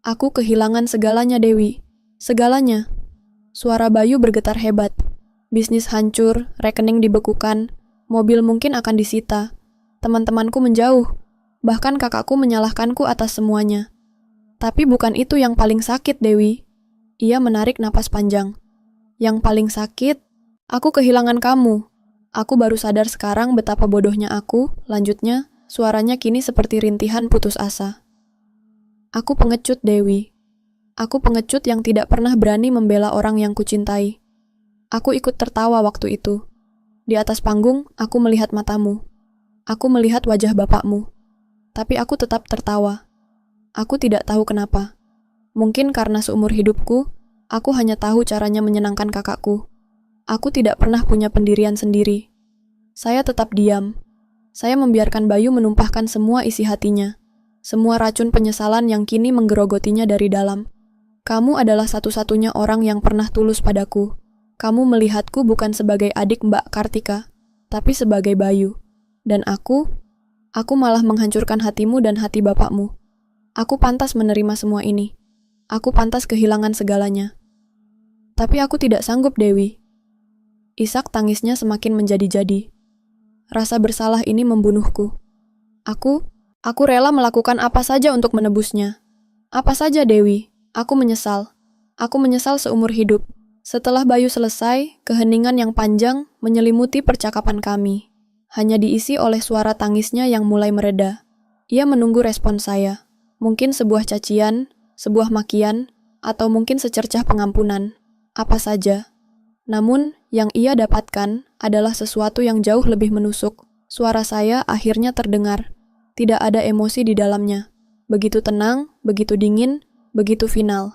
"Aku kehilangan segalanya, Dewi. Segalanya." Suara Bayu bergetar hebat. Bisnis hancur, rekening dibekukan, mobil mungkin akan disita. Teman-temanku menjauh. Bahkan kakakku menyalahkanku atas semuanya. Tapi bukan itu yang paling sakit, Dewi. Ia menarik napas panjang. Yang paling sakit, aku kehilangan kamu. Aku baru sadar sekarang betapa bodohnya aku, lanjutnya, suaranya kini seperti rintihan putus asa. Aku pengecut, Dewi. Aku pengecut yang tidak pernah berani membela orang yang kucintai. Aku ikut tertawa waktu itu. Di atas panggung, aku melihat matamu. Aku melihat wajah bapakmu. Tapi aku tetap tertawa. Aku tidak tahu kenapa. Mungkin karena seumur hidupku, aku hanya tahu caranya menyenangkan kakakku. Aku tidak pernah punya pendirian sendiri. Saya tetap diam. Saya membiarkan Bayu menumpahkan semua isi hatinya. Semua racun penyesalan yang kini menggerogotinya dari dalam. Kamu adalah satu-satunya orang yang pernah tulus padaku. Kamu melihatku bukan sebagai adik Mbak Kartika, tapi sebagai Bayu. Dan aku malah menghancurkan hatimu dan hati bapakmu. Aku pantas menerima semua ini. Aku pantas kehilangan segalanya. Tapi aku tidak sanggup, Dewi. Isak tangisnya semakin menjadi-jadi. Rasa bersalah ini membunuhku. Aku rela melakukan apa saja untuk menebusnya. Apa saja, Dewi. Aku menyesal. Aku menyesal seumur hidup. Setelah Bayu selesai, keheningan yang panjang menyelimuti percakapan kami. Hanya diisi oleh suara tangisnya yang mulai mereda. Ia menunggu respon saya. Mungkin sebuah cacian, sebuah makian, atau mungkin secercah pengampunan. Apa saja. Namun, yang ia dapatkan adalah sesuatu yang jauh lebih menusuk. Suara saya akhirnya terdengar. Tidak ada emosi di dalamnya. Begitu tenang, begitu dingin, begitu final.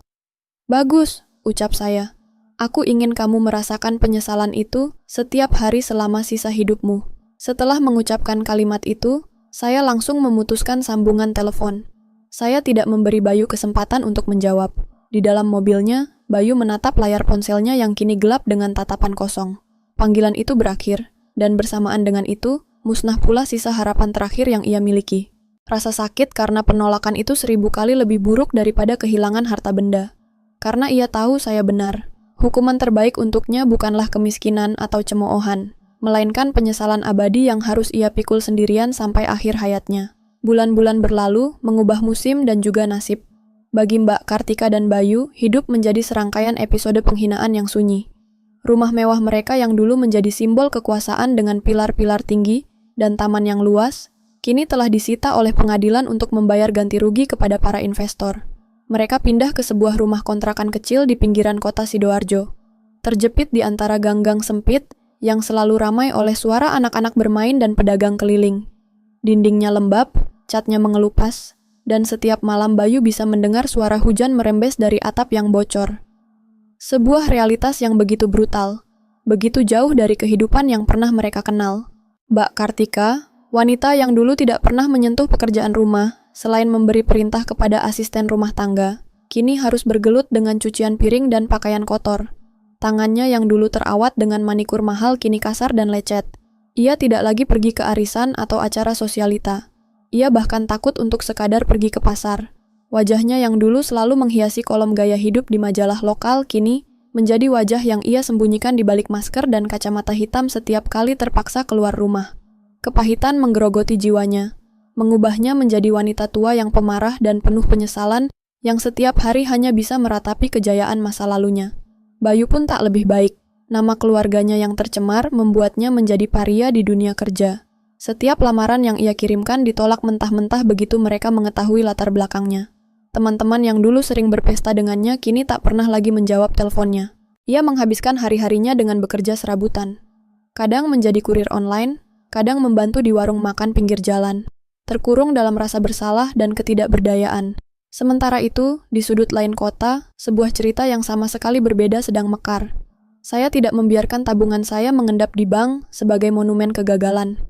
"Bagus," ucap saya. "Aku ingin kamu merasakan penyesalan itu setiap hari selama sisa hidupmu." Setelah mengucapkan kalimat itu, saya langsung memutuskan sambungan telepon. Saya tidak memberi Bayu kesempatan untuk menjawab. Di dalam mobilnya, Bayu menatap layar ponselnya yang kini gelap dengan tatapan kosong. Panggilan itu berakhir, dan bersamaan dengan itu, musnah pula sisa harapan terakhir yang ia miliki. Rasa sakit karena penolakan itu 1000 kali lebih buruk daripada kehilangan harta benda. Karena ia tahu saya benar. Hukuman terbaik untuknya bukanlah kemiskinan atau cemoohan, melainkan penyesalan abadi yang harus ia pikul sendirian sampai akhir hayatnya. Bulan-bulan berlalu, mengubah musim dan juga nasib. Bagi Mbak Kartika dan Bayu, hidup menjadi serangkaian episode penghinaan yang sunyi. Rumah mewah mereka yang dulu menjadi simbol kekuasaan dengan pilar-pilar tinggi dan taman yang luas, kini telah disita oleh pengadilan untuk membayar ganti rugi kepada para investor. Mereka pindah ke sebuah rumah kontrakan kecil di pinggiran kota Sidoarjo. Terjepit di antara gang-gang sempit yang selalu ramai oleh suara anak-anak bermain dan pedagang keliling. Dindingnya lembab, catnya mengelupas, dan setiap malam Bayu bisa mendengar suara hujan merembes dari atap yang bocor. Sebuah realitas yang begitu brutal, begitu jauh dari kehidupan yang pernah mereka kenal. Mbak Kartika, wanita yang dulu tidak pernah menyentuh pekerjaan rumah, selain memberi perintah kepada asisten rumah tangga, kini harus bergelut dengan cucian piring dan pakaian kotor. Tangannya yang dulu terawat dengan manikur mahal kini kasar dan lecet. Ia tidak lagi pergi ke arisan atau acara sosialita. Ia bahkan takut untuk sekadar pergi ke pasar. Wajahnya yang dulu selalu menghiasi kolom gaya hidup di majalah lokal kini menjadi wajah yang ia sembunyikan di balik masker dan kacamata hitam setiap kali terpaksa keluar rumah. Kepahitan menggerogoti jiwanya, mengubahnya menjadi wanita tua yang pemarah dan penuh penyesalan yang setiap hari hanya bisa meratapi kejayaan masa lalunya. Bayu pun tak lebih baik. Nama keluarganya yang tercemar membuatnya menjadi paria di dunia kerja. Setiap lamaran yang ia kirimkan ditolak mentah-mentah begitu mereka mengetahui latar belakangnya. Teman-teman yang dulu sering berpesta dengannya kini tak pernah lagi menjawab teleponnya. Ia menghabiskan hari-harinya dengan bekerja serabutan. Kadang menjadi kurir online, kadang membantu di warung makan pinggir jalan. Terkurung dalam rasa bersalah dan ketidakberdayaan. Sementara itu, di sudut lain kota, sebuah cerita yang sama sekali berbeda sedang mekar. Saya tidak membiarkan tabungan saya mengendap di bank sebagai monumen kegagalan.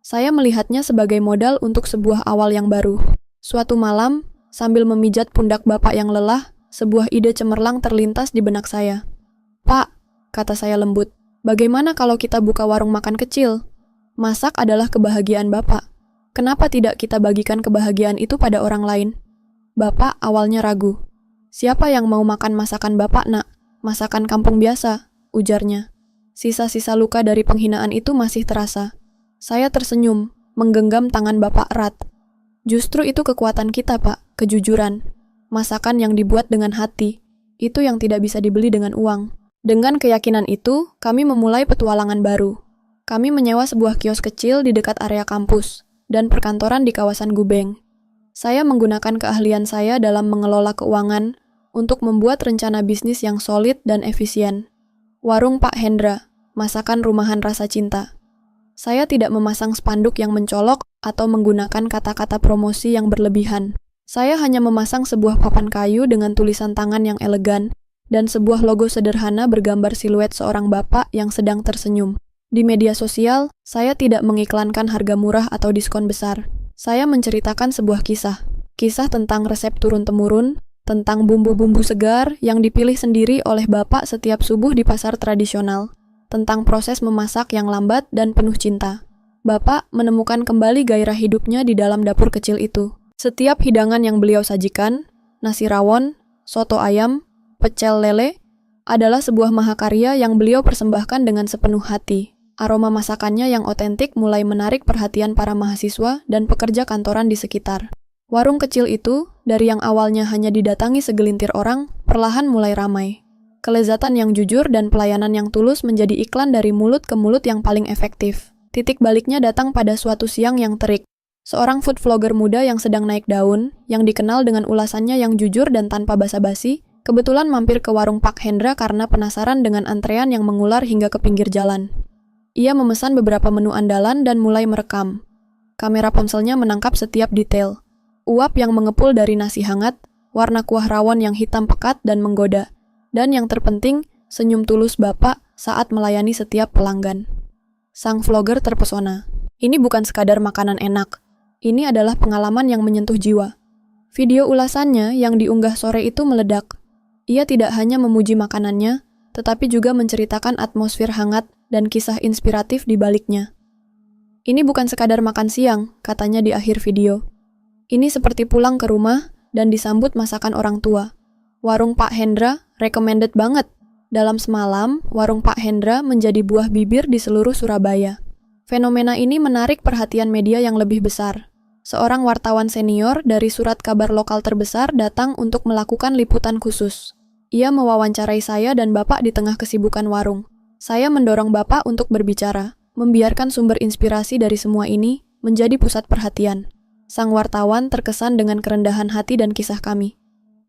Saya melihatnya sebagai modal untuk sebuah awal yang baru. Suatu malam, sambil memijat pundak bapak yang lelah, sebuah ide cemerlang terlintas di benak saya. "Pak," kata saya lembut, "bagaimana kalau kita buka warung makan kecil? Masak adalah kebahagiaan bapak. Kenapa tidak kita bagikan kebahagiaan itu pada orang lain?" Bapak awalnya ragu. "Siapa yang mau makan masakan bapak, nak? Masakan kampung biasa," ujarnya. Sisa-sisa luka dari penghinaan itu masih terasa. Saya tersenyum, menggenggam tangan bapak erat. "Justru itu kekuatan kita, Pak, kejujuran. Masakan yang dibuat dengan hati, itu yang tidak bisa dibeli dengan uang." Dengan keyakinan itu, kami memulai petualangan baru. Kami menyewa sebuah kios kecil di dekat area kampus, dan perkantoran di kawasan Gubeng. Saya menggunakan keahlian saya dalam mengelola keuangan untuk membuat rencana bisnis yang solid dan efisien. Warung Pak Hendra, masakan rumahan rasa cinta. Saya tidak memasang spanduk yang mencolok atau menggunakan kata-kata promosi yang berlebihan. Saya hanya memasang sebuah papan kayu dengan tulisan tangan yang elegan dan sebuah logo sederhana bergambar siluet seorang bapak yang sedang tersenyum. Di media sosial, saya tidak mengiklankan harga murah atau diskon besar. Saya menceritakan sebuah kisah tentang resep turun-temurun, tentang bumbu-bumbu segar yang dipilih sendiri oleh bapak setiap subuh di pasar tradisional, tentang proses memasak yang lambat dan penuh cinta. Bapak menemukan kembali gairah hidupnya di dalam dapur kecil itu. Setiap hidangan yang beliau sajikan, nasi rawon, soto ayam, pecel lele, adalah sebuah mahakarya yang beliau persembahkan dengan sepenuh hati. Aroma masakannya yang otentik mulai menarik perhatian para mahasiswa dan pekerja kantoran di sekitar. Warung kecil itu, dari yang awalnya hanya didatangi segelintir orang, perlahan mulai ramai. Kelezatan yang jujur dan pelayanan yang tulus menjadi iklan dari mulut ke mulut yang paling efektif. Titik baliknya datang pada suatu siang yang terik. Seorang food vlogger muda yang sedang naik daun, yang dikenal dengan ulasannya yang jujur dan tanpa basa-basi, kebetulan mampir ke warung Pak Hendra karena penasaran dengan antrean yang mengular hingga ke pinggir jalan. Ia memesan beberapa menu andalan dan mulai merekam. Kamera ponselnya menangkap setiap detail. Uap yang mengepul dari nasi hangat, warna kuah rawon yang hitam pekat dan menggoda, dan yang terpenting, senyum tulus bapak saat melayani setiap pelanggan. Sang vlogger terpesona. Ini bukan sekadar makanan enak. Ini adalah pengalaman yang menyentuh jiwa. Video ulasannya yang diunggah sore itu meledak. Ia tidak hanya memuji makanannya, tetapi juga menceritakan atmosfer hangat dan kisah inspiratif di baliknya. "Ini bukan sekadar makan siang," katanya di akhir video. "Ini seperti pulang ke rumah dan disambut masakan orang tua. Warung Pak Hendra recommended banget. Dalam semalam, warung Pak Hendra menjadi buah bibir di seluruh Surabaya." Fenomena ini menarik perhatian media yang lebih besar. Seorang wartawan senior dari surat kabar lokal terbesar datang untuk melakukan liputan khusus. Ia mewawancarai saya dan bapak di tengah kesibukan warung. Saya mendorong bapak untuk berbicara, membiarkan sumber inspirasi dari semua ini menjadi pusat perhatian. Sang wartawan terkesan dengan kerendahan hati dan kisah kami.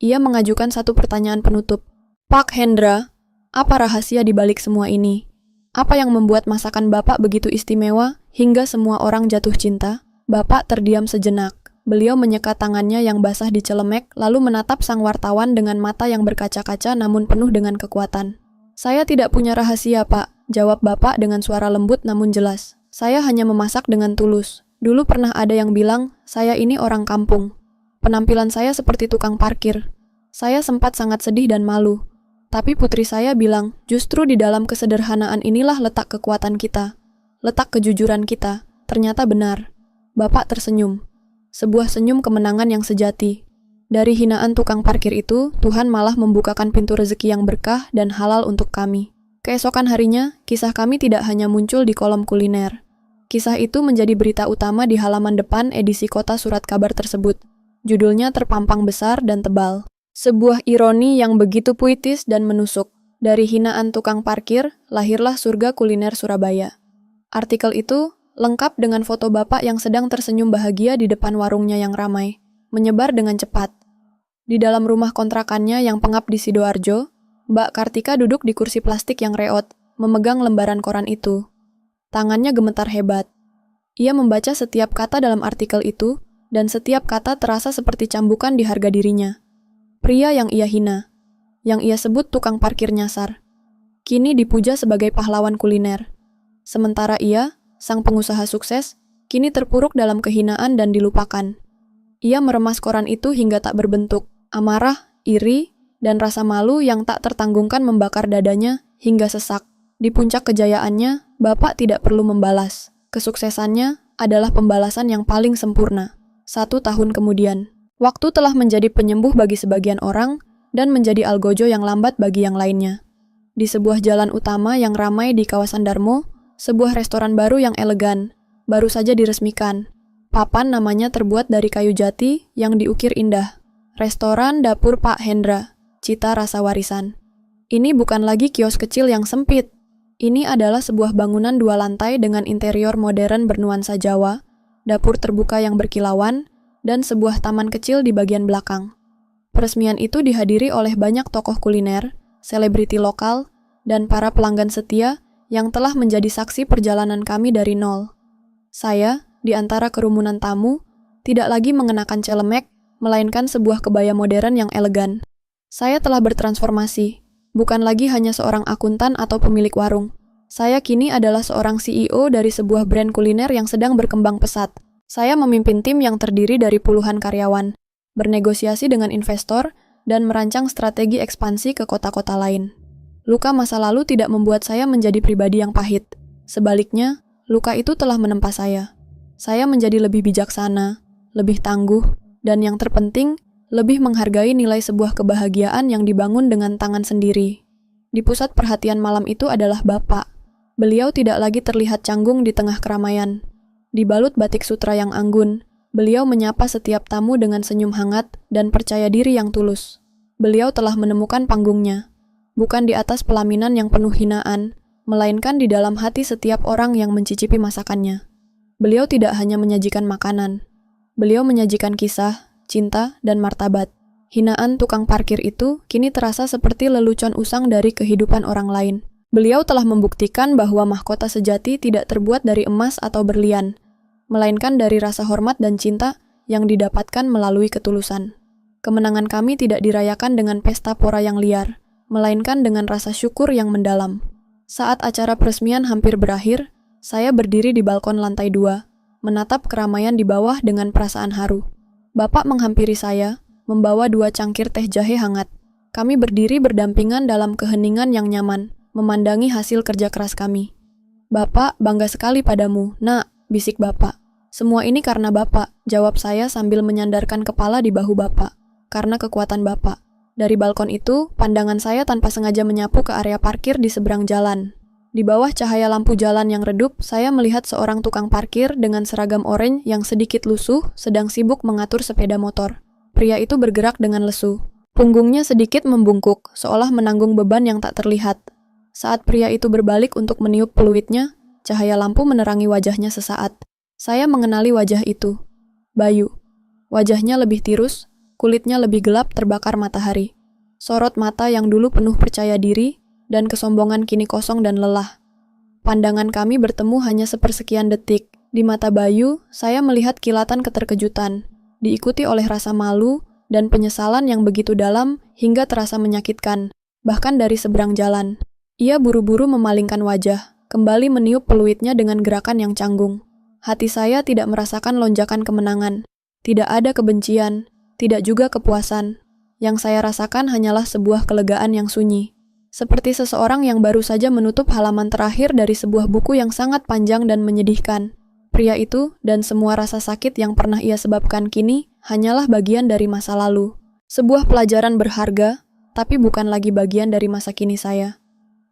Ia mengajukan satu pertanyaan penutup. "Pak Hendra, apa rahasia di balik semua ini? Apa yang membuat masakan bapak begitu istimewa hingga semua orang jatuh cinta?" Bapak terdiam sejenak. Beliau menyekat tangannya yang basah di celemek, lalu menatap sang wartawan dengan mata yang berkaca-kaca namun penuh dengan kekuatan. "Saya tidak punya rahasia, Pak," jawab bapak dengan suara lembut namun jelas. "Saya hanya memasak dengan tulus. Dulu pernah ada yang bilang, saya ini orang kampung. Penampilan saya seperti tukang parkir. Saya sempat sangat sedih dan malu. Tapi putri saya bilang, justru di dalam kesederhanaan inilah letak kekuatan kita. Letak kejujuran kita." Ternyata benar. Bapak tersenyum. Sebuah senyum kemenangan yang sejati. Dari hinaan tukang parkir itu, Tuhan malah membukakan pintu rezeki yang berkah dan halal untuk kami. Keesokan harinya, kisah kami tidak hanya muncul di kolom kuliner. Kisah itu menjadi berita utama di halaman depan edisi kota surat kabar tersebut. Judulnya terpampang besar dan tebal. Sebuah ironi yang begitu puitis dan menusuk. Dari hinaan tukang parkir, lahirlah surga kuliner Surabaya. Artikel itu lengkap dengan foto bapak yang sedang tersenyum bahagia di depan warungnya yang ramai, menyebar dengan cepat. Di dalam rumah kontrakannya yang pengap di Sidoarjo, Mbak Kartika duduk di kursi plastik yang reot, memegang lembaran koran itu. Tangannya gemetar hebat. Ia membaca setiap kata dalam artikel itu, dan setiap kata terasa seperti cambukan di harga dirinya. Pria yang ia hina, yang ia sebut tukang parkir nyasar, kini dipuja sebagai pahlawan kuliner. Sementara ia, sang pengusaha sukses, kini terpuruk dalam kehinaan dan dilupakan. Ia meremas koran itu hingga tak berbentuk. Amarah, iri, dan rasa malu yang tak tertanggungkan membakar dadanya hingga sesak. Di puncak kejayaannya, Bapak tidak perlu membalas. Kesuksesannya adalah pembalasan yang paling sempurna. 1 tahun kemudian, waktu telah menjadi penyembuh bagi sebagian orang dan menjadi algojo yang lambat bagi yang lainnya. Di sebuah jalan utama yang ramai di kawasan Darmo, sebuah restoran baru yang elegan, baru saja diresmikan. Papan namanya terbuat dari kayu jati yang diukir indah. Restoran Dapur Pak Hendra, cita rasa warisan. Ini bukan lagi kios kecil yang sempit. Ini adalah sebuah bangunan 2 lantai dengan interior modern bernuansa Jawa, dapur terbuka yang berkilauan, dan sebuah taman kecil di bagian belakang. Peresmian itu dihadiri oleh banyak tokoh kuliner, selebriti lokal, dan para pelanggan setia yang telah menjadi saksi perjalanan kami dari nol. Saya, di antara kerumunan tamu, tidak lagi mengenakan celemek, melainkan sebuah kebaya modern yang elegan. Saya telah bertransformasi, bukan lagi hanya seorang akuntan atau pemilik warung. Saya kini adalah seorang CEO dari sebuah brand kuliner yang sedang berkembang pesat. Saya memimpin tim yang terdiri dari puluhan karyawan, bernegosiasi dengan investor, dan merancang strategi ekspansi ke kota-kota lain. Luka masa lalu tidak membuat saya menjadi pribadi yang pahit. Sebaliknya, luka itu telah menempa saya. Saya menjadi lebih bijaksana, lebih tangguh, dan yang terpenting, lebih menghargai nilai sebuah kebahagiaan yang dibangun dengan tangan sendiri. Di pusat perhatian malam itu adalah Bapak. Beliau tidak lagi terlihat canggung di tengah keramaian. Dibalut batik sutra yang anggun, beliau menyapa setiap tamu dengan senyum hangat dan percaya diri yang tulus. Beliau telah menemukan panggungnya, bukan di atas pelaminan yang penuh hinaan, melainkan di dalam hati setiap orang yang mencicipi masakannya. Beliau tidak hanya menyajikan makanan, beliau menyajikan kisah, cinta, dan martabat. Hinaan tukang parkir itu kini terasa seperti lelucon usang dari kehidupan orang lain. Beliau telah membuktikan bahwa mahkota sejati tidak terbuat dari emas atau berlian, melainkan dari rasa hormat dan cinta yang didapatkan melalui ketulusan. Kemenangan kami tidak dirayakan dengan pesta pora yang liar, melainkan dengan rasa syukur yang mendalam. Saat acara peresmian hampir berakhir, saya berdiri di balkon lantai 2, menatap keramaian di bawah dengan perasaan haru. Bapak menghampiri saya, membawa 2 cangkir teh jahe hangat. Kami berdiri berdampingan dalam keheningan yang nyaman, memandangi hasil kerja keras kami. Bapak, bangga sekali padamu, nak, bisik Bapak. Semua ini karena Bapak, jawab saya sambil menyandarkan kepala di bahu Bapak. Karena kekuatan Bapak. Dari balkon itu, pandangan saya tanpa sengaja menyapu ke area parkir di seberang jalan. Di bawah cahaya lampu jalan yang redup, saya melihat seorang tukang parkir dengan seragam oranye yang sedikit lusuh sedang sibuk mengatur sepeda motor. Pria itu bergerak dengan lesu. Punggungnya sedikit membungkuk, seolah menanggung beban yang tak terlihat. Saat pria itu berbalik untuk meniup peluitnya, cahaya lampu menerangi wajahnya sesaat. Saya mengenali wajah itu. Bayu. Wajahnya lebih tirus, kulitnya lebih gelap terbakar matahari. Sorot mata yang dulu penuh percaya diri, dan kesombongan kini kosong dan lelah. Pandangan kami bertemu hanya sepersekian detik. Di mata Bayu, saya melihat kilatan keterkejutan, diikuti oleh rasa malu dan penyesalan yang begitu dalam hingga terasa menyakitkan, bahkan dari seberang jalan. Ia buru-buru memalingkan wajah, kembali meniup peluitnya dengan gerakan yang canggung. Hati saya tidak merasakan lonjakan kemenangan. Tidak ada kebencian, tidak juga kepuasan. Yang saya rasakan hanyalah sebuah kelegaan yang sunyi. Seperti seseorang yang baru saja menutup halaman terakhir dari sebuah buku yang sangat panjang dan menyedihkan. Pria itu dan semua rasa sakit yang pernah ia sebabkan kini hanyalah bagian dari masa lalu. Sebuah pelajaran berharga, tapi bukan lagi bagian dari masa kini saya.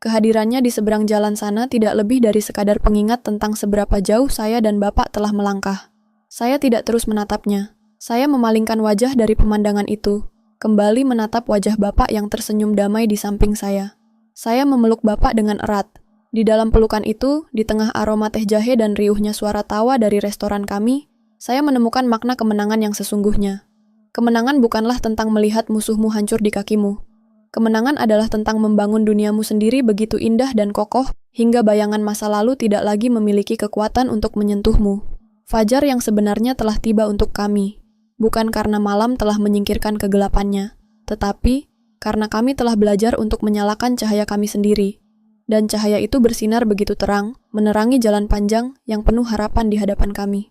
Kehadirannya di seberang jalan sana tidak lebih dari sekadar pengingat tentang seberapa jauh saya dan Bapak telah melangkah. Saya tidak terus menatapnya. Saya memalingkan wajah dari pemandangan itu, kembali menatap wajah Bapak yang tersenyum damai di samping saya. Saya memeluk Bapak dengan erat. Di dalam pelukan itu, di tengah aroma teh jahe dan riuhnya suara tawa dari restoran kami, saya menemukan makna kemenangan yang sesungguhnya. Kemenangan bukanlah tentang melihat musuhmu hancur di kakimu. Kemenangan adalah tentang membangun duniamu sendiri begitu indah dan kokoh, hingga bayangan masa lalu tidak lagi memiliki kekuatan untuk menyentuhmu. Fajar yang sebenarnya telah tiba untuk kami, bukan karena malam telah menyingkirkan kegelapannya, tetapi karena kami telah belajar untuk menyalakan cahaya kami sendiri. Dan cahaya itu bersinar begitu terang, menerangi jalan panjang yang penuh harapan di hadapan kami.